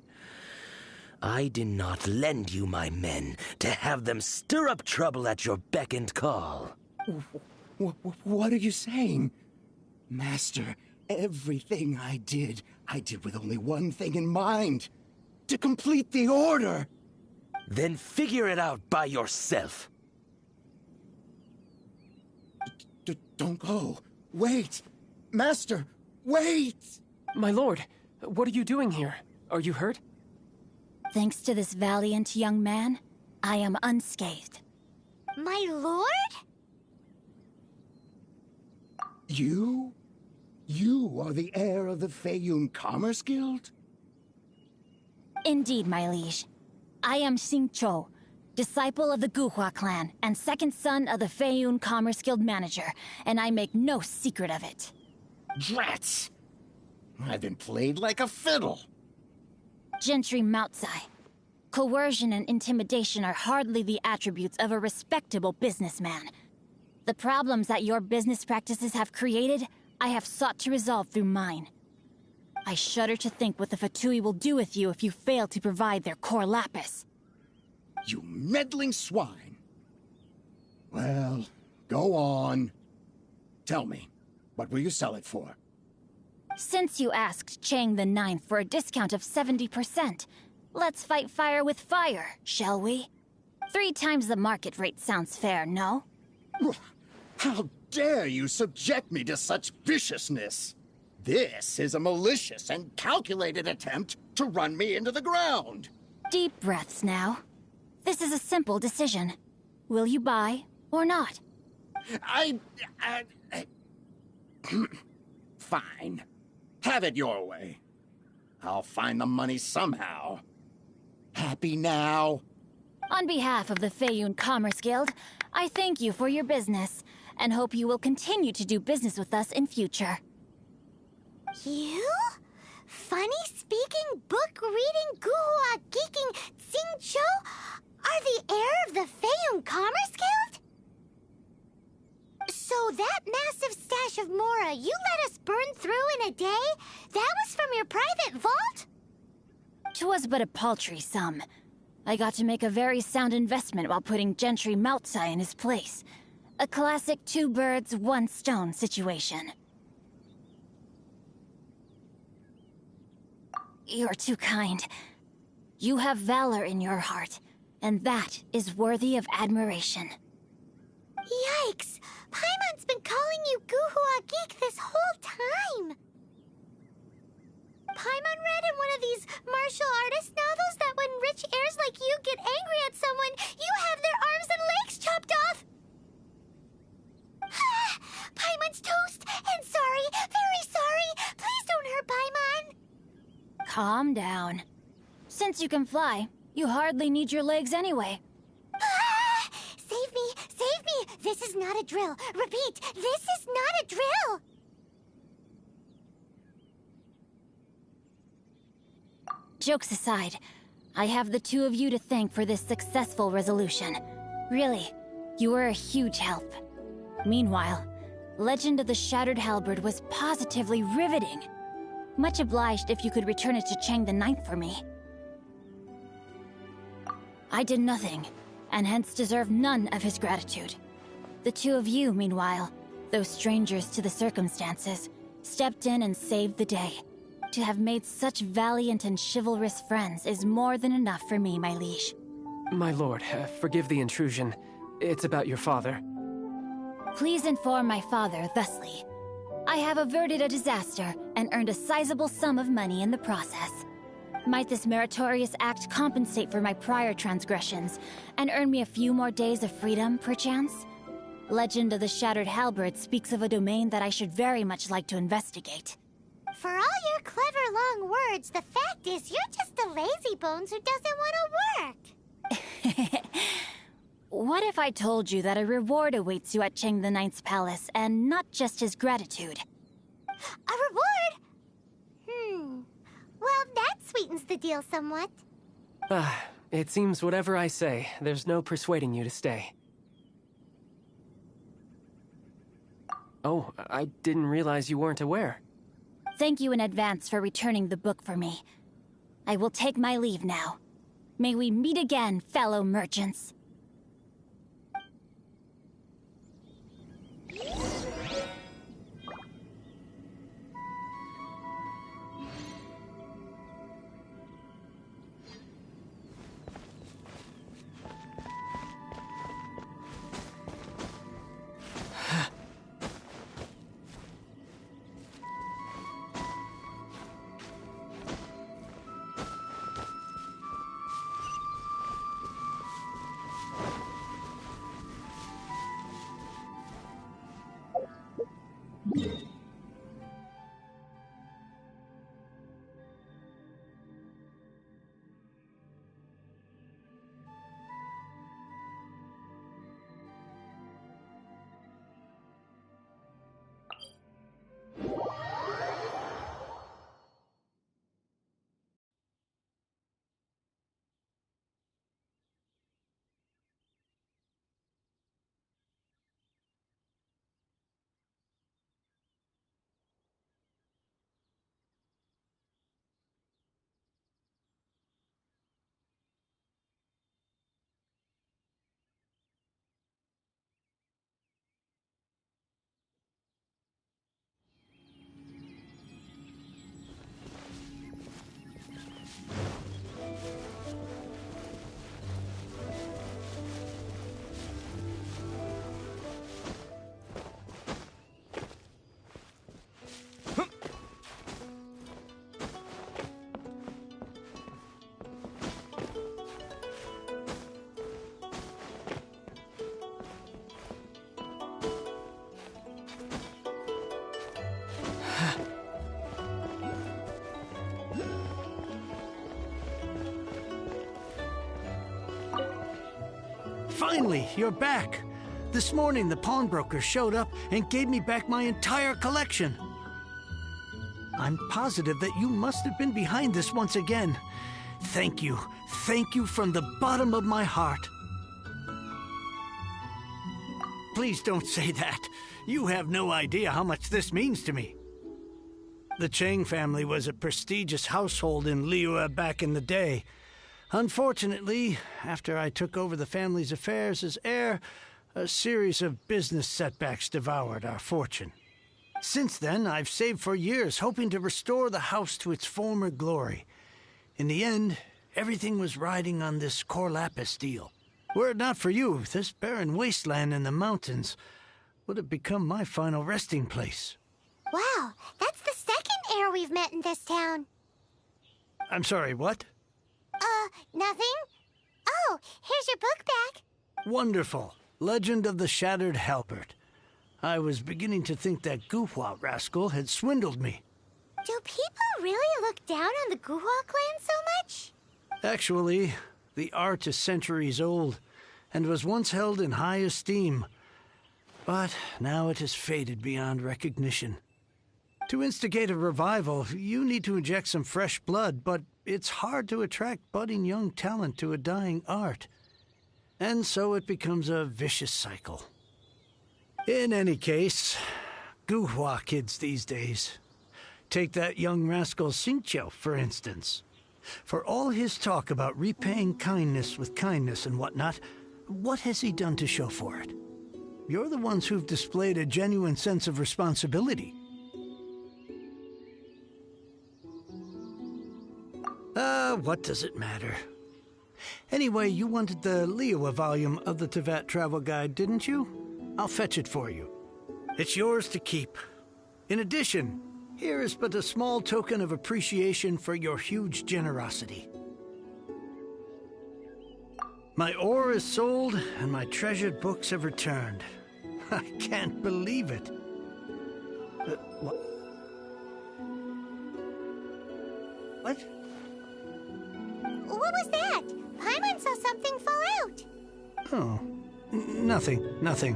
I did not lend you my men to have them stir up trouble at your beck and call. What are you saying? Master, everything I did with only one thing in mind. To complete the order. Then figure it out by yourself. Don't go. Wait. Master, wait! My lord, what are you doing here? Are you hurt? Thanks to this valiant young man, I am unscathed. My lord? You? You are the heir of the Feiyun Commerce Guild? Indeed, my liege. I am Xingqiu, disciple of the Guhua clan and second son of the Feiyun Commerce Guild manager, and I make no secret of it. Drats! I've been played like a fiddle. Gentry Moutsai. Coercion and intimidation are hardly the attributes of a respectable businessman. The problems that your business practices have created, I have sought to resolve through mine. I shudder to think what the Fatui will do with you if you fail to provide their core lapis. You meddling swine. Well, go on. Tell me, what will you sell it for? Since you asked Chang the Ninth for a discount of 70%, let's fight fire with fire, shall we? 3 times the market rate sounds fair, no? How dare you subject me to such viciousness? This is a malicious and calculated attempt to run me into the ground. Deep breaths now. This is a simple decision. Will you buy or not? Fine. Have it your way. I'll find the money somehow. Happy now? On behalf of the Feiyun Commerce Guild, I thank you for your business, and hope you will continue to do business with us in future. You? Funny-speaking, book-reading, guhua-geeking Xingqiu are the heir of the Feiyun Commerce Guild? So that massive stash of Mora you let us burn through in a day, that was from your private vault? 'Twas but a paltry sum. I got to make a very sound investment while putting Gentry Moutsai in his place. A classic two birds, one stone situation. You're too kind. You have valor in your heart, and that is worthy of admiration. Yikes! Paimon's been calling you Guhua Geek this whole time! Paimon read in one of these martial artist novels that when rich heirs like you get angry at someone, you have their arms and legs chopped off! Paimon's toast! And sorry, very sorry! Please don't hurt Paimon! Calm down. Since you can fly, you hardly need your legs anyway. Save me! Save me! This is not a drill! Repeat, this is not a drill! Jokes aside, I have the two of you to thank for this successful resolution. Really, you were a huge help. Meanwhile, Legend of the Shattered Halberd was positively riveting. Much obliged if you could return it to Chang the Ninth for me. I did nothing, and hence deserve none of his gratitude. The two of you, meanwhile, though strangers to the circumstances, stepped in and saved the day. To have made such valiant and chivalrous friends is more than enough for me, my liege. My lord, forgive the intrusion. It's about your father. Please inform my father thusly. I have averted a disaster and earned a sizable sum of money in the process. Might this meritorious act compensate for my prior transgressions and earn me a few more days of freedom, perchance? Legend of the Shattered Halberd speaks of a domain that I should very much like to investigate. For all your clever long words, the fact is you're just a lazy bones who doesn't want to work. What if I told you that a reward awaits you at Chang the Ninth's palace, and not just his gratitude? A reward? Well, that sweetens the deal somewhat. It seems whatever I say, there's no persuading you to stay. Oh, I didn't realize you weren't aware. Thank you in advance for returning the book for me. I will take my leave now. May we meet again, fellow merchants. Finally, you're back. This morning, the pawnbroker showed up and gave me back my entire collection. I'm positive that you must have been behind this once again. Thank you. Thank you from the bottom of my heart. Please don't say that. You have no idea how much this means to me. The Chang family was a prestigious household in Liyue back in the day. Unfortunately, after I took over the family's affairs as heir, a series of business setbacks devoured our fortune. Since then, I've saved for years, hoping to restore the house to its former glory. In the end, everything was riding on this Corlapis deal. Were it not for you, this barren wasteland in the mountains would have become my final resting place. Wow, that's the second heir we've met in this town. I'm sorry, what? Nothing? Oh, here's your book back. Wonderful. Legend of the Shattered Halberd. I was beginning to think that Guhua rascal had swindled me. Do people really look down on the Guhua clan so much? Actually, the art is centuries old and was once held in high esteem. But now it has faded beyond recognition. To instigate a revival, you need to inject some fresh blood, but it's hard to attract budding young talent to a dying art. And so it becomes a vicious cycle. In any case, Guhua kids these days. Take that young rascal Xingqiu, for instance. For all his talk about repaying kindness with kindness and whatnot, what has he done to show for it? You're the ones who've displayed a genuine sense of responsibility. What does it matter? Anyway, you wanted the Liyue volume of the Teyvat Travel Guide, didn't you? I'll fetch it for you. It's yours to keep. In addition, here is but a small token of appreciation for your huge generosity. My ore is sold, and my treasured books have returned. I can't believe it. What? What? What was that? Paimon saw something fall out. Oh, nothing.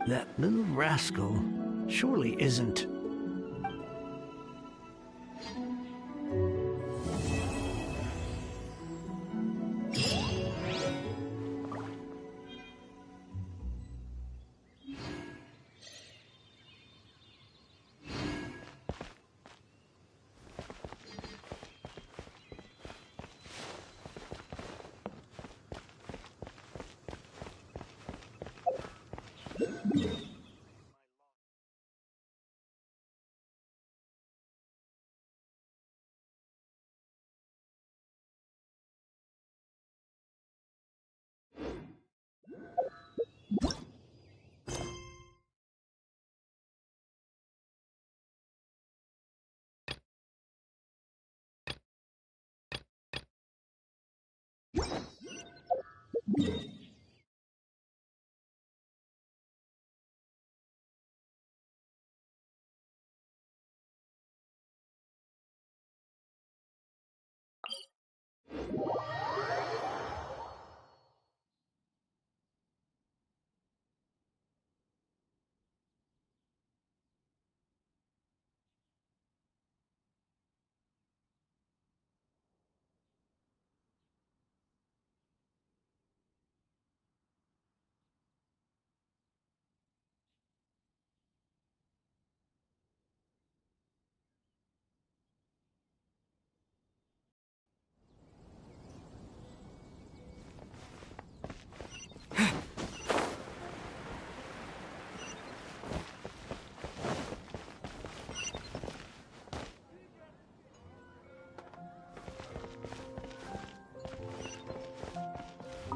That little rascal surely isn't.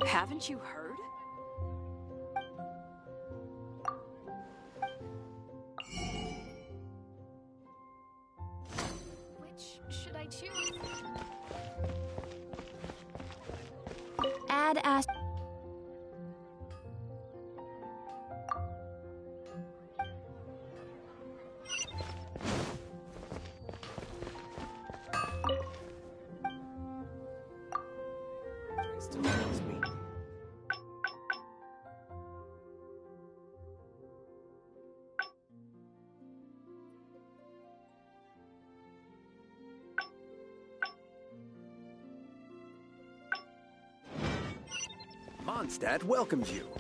Haven't you heard? Which should I choose? Add as. Still tells me. Mondstadt welcomes you.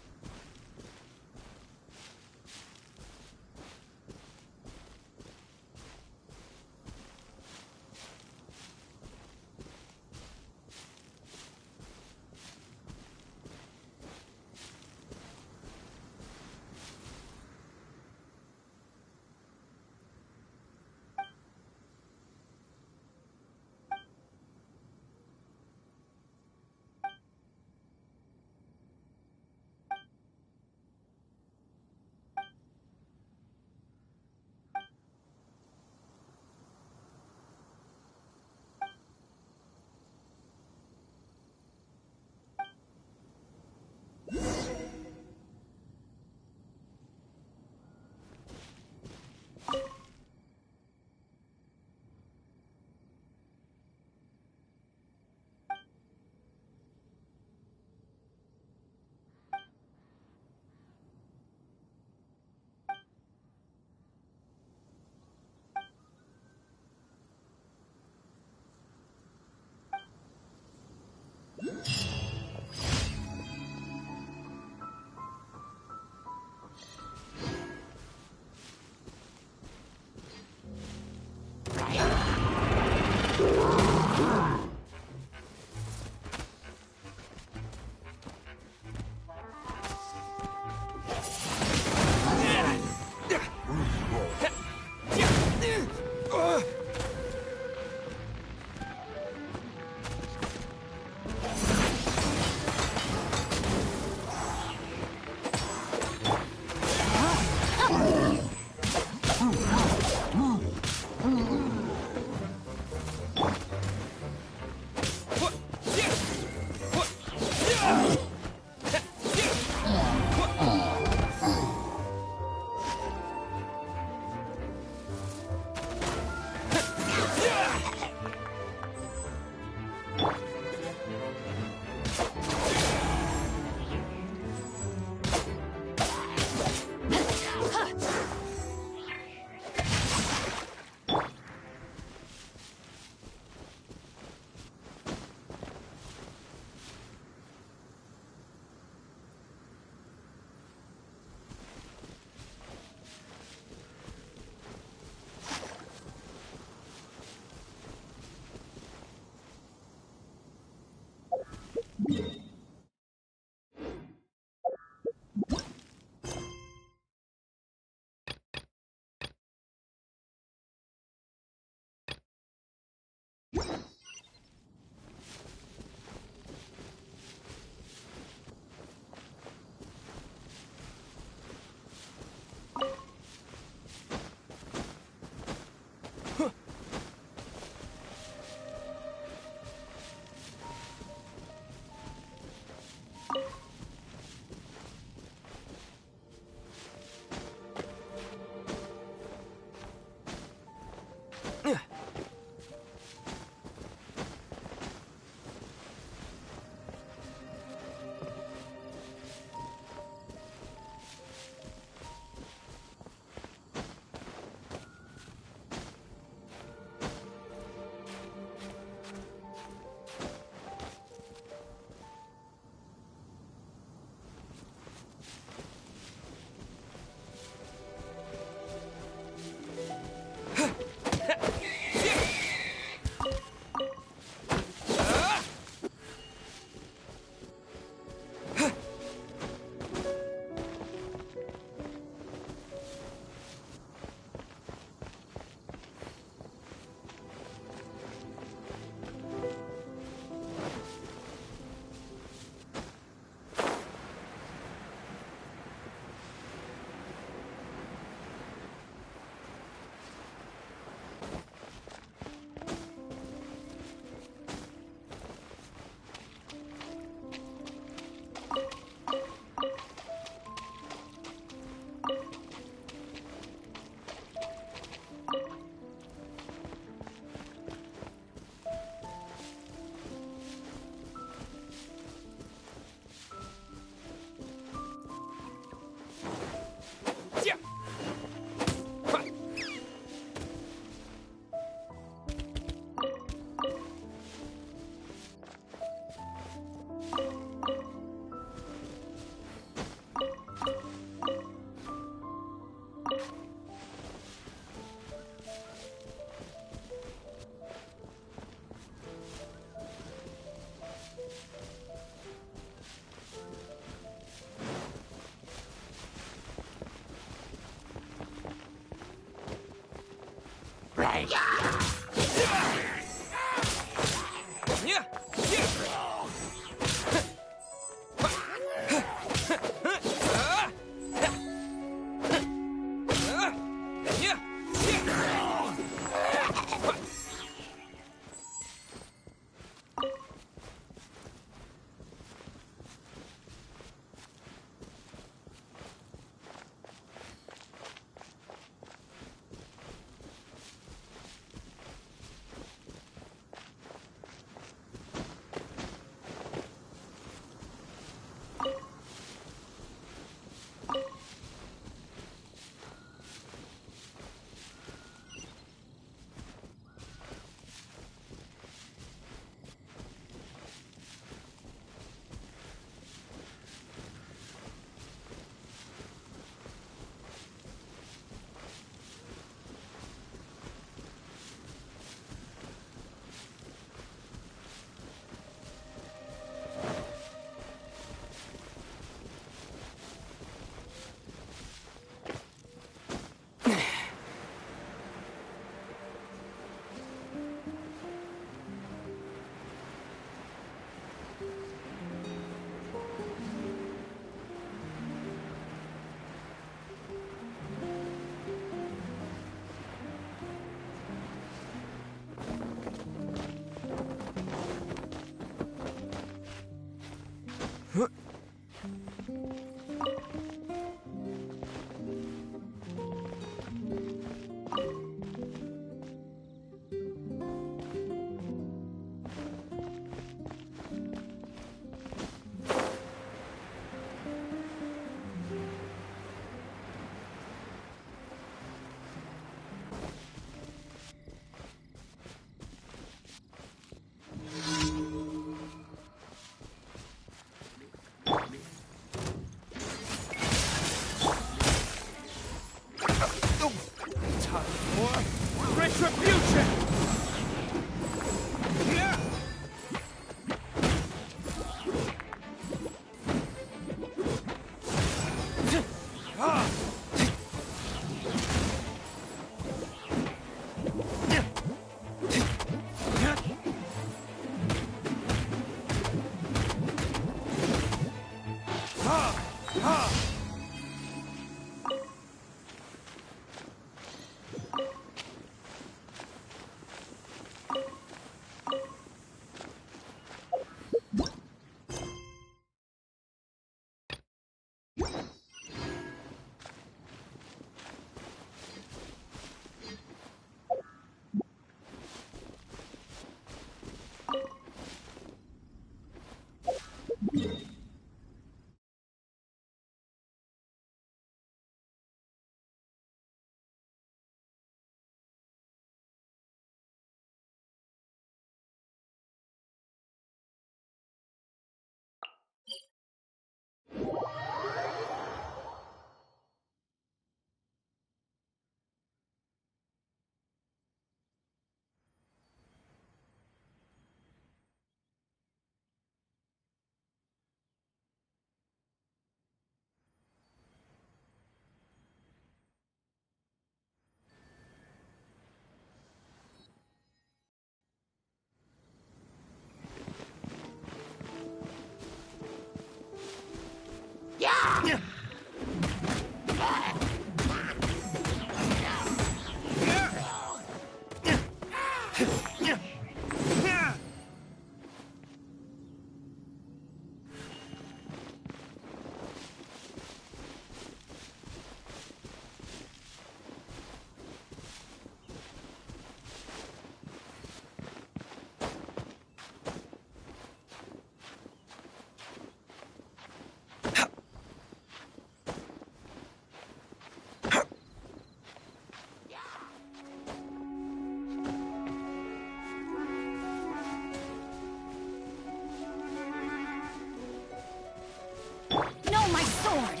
No, my sword!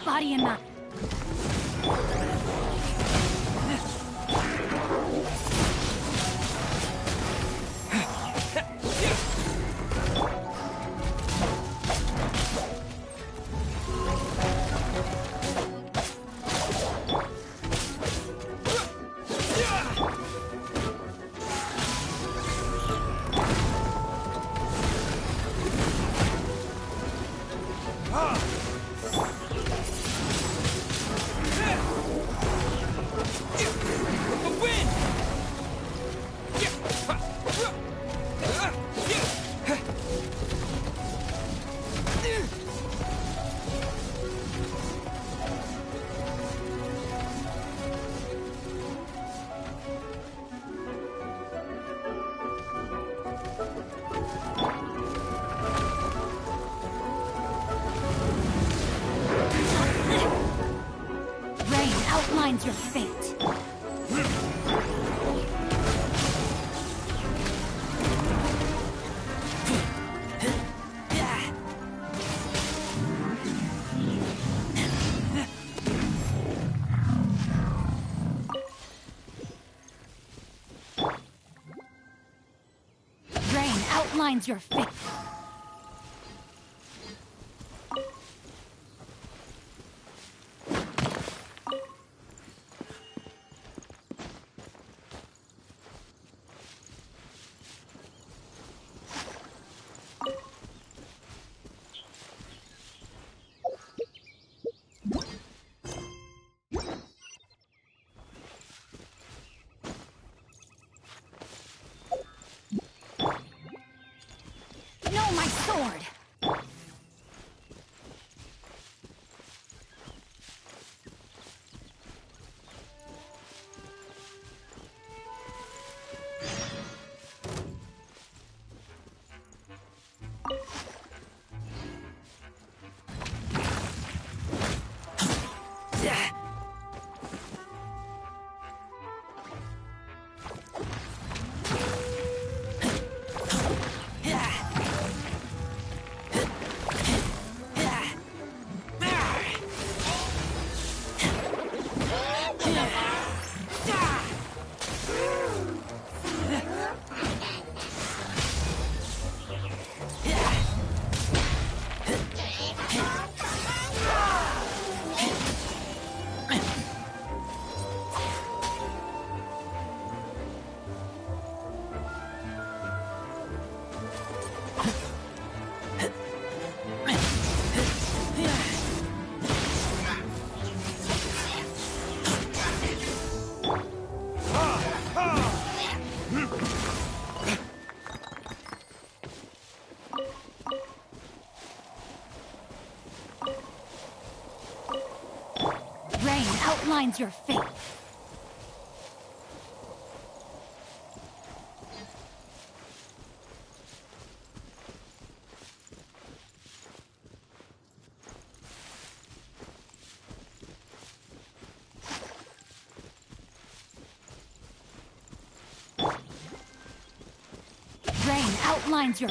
Body and mind. Outlines your fate. Rain outlines your fate. outlines your fate. Rain outlines your...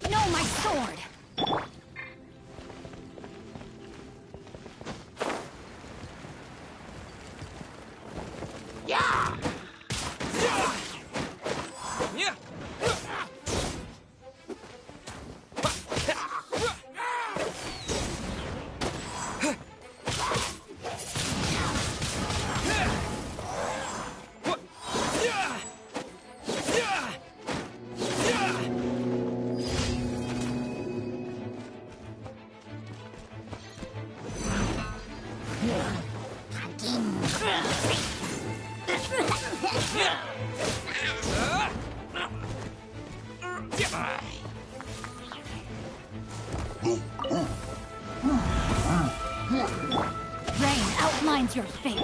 No, my sword! Rain outlines your fate.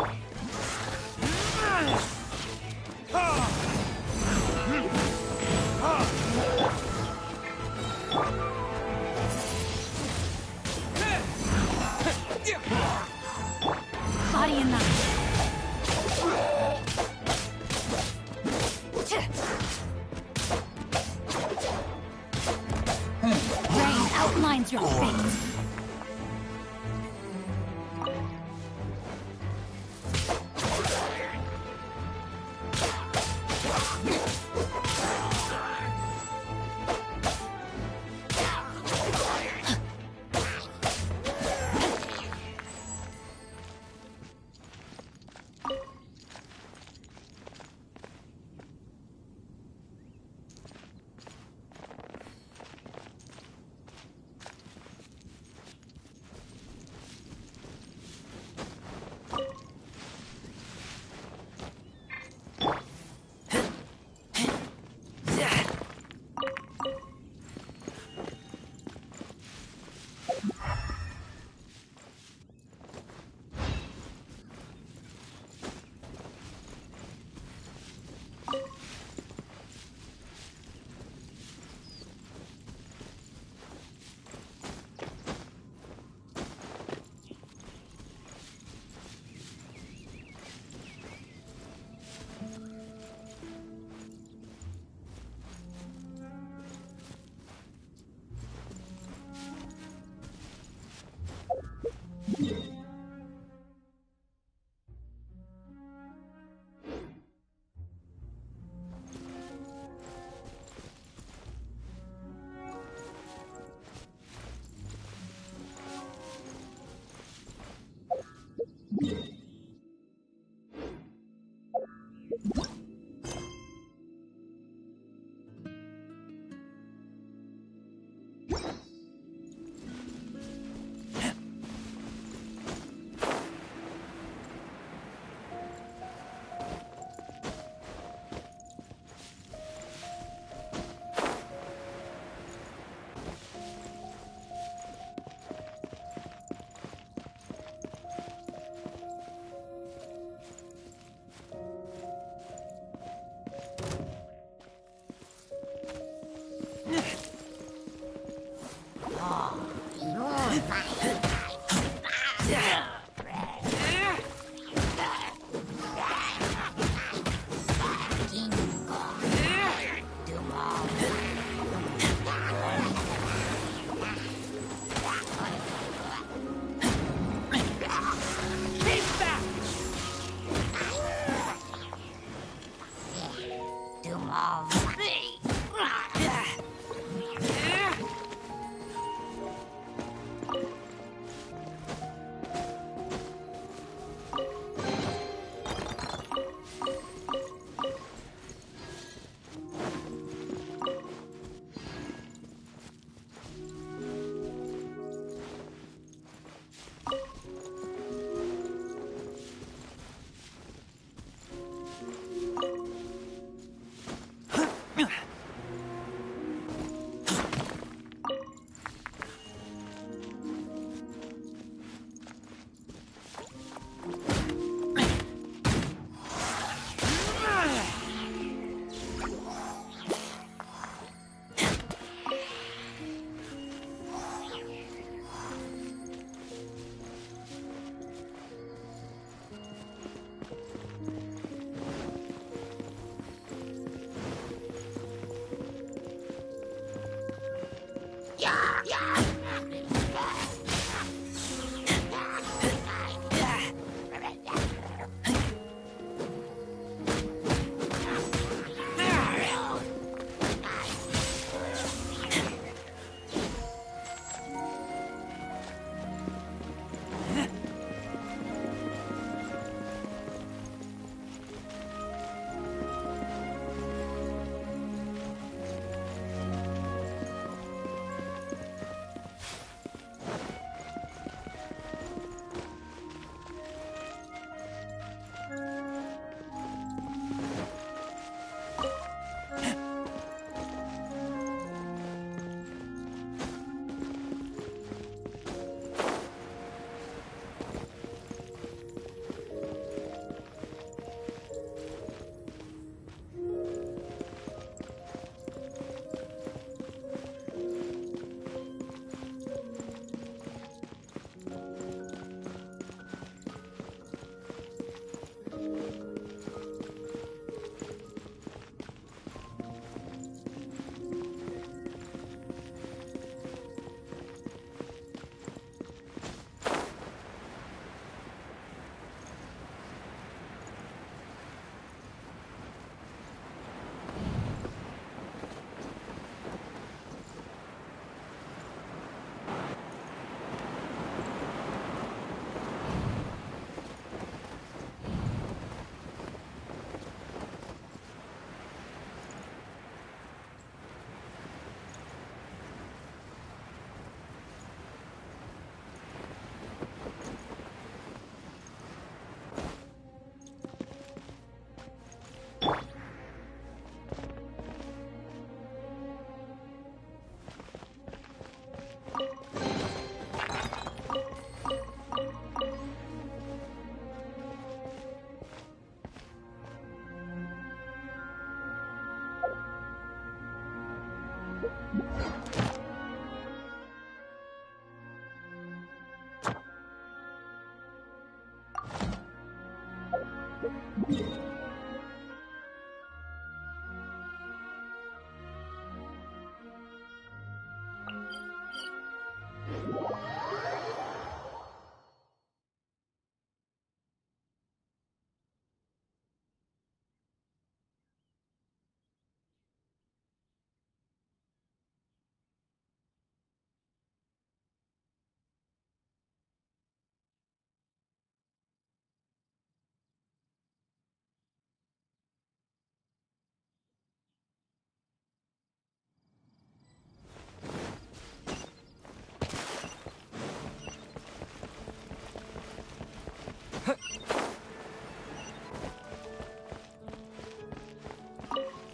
Body and mind. Rain outlines your fate.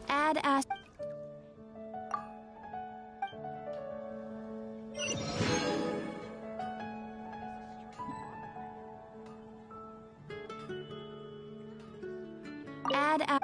Add as Add a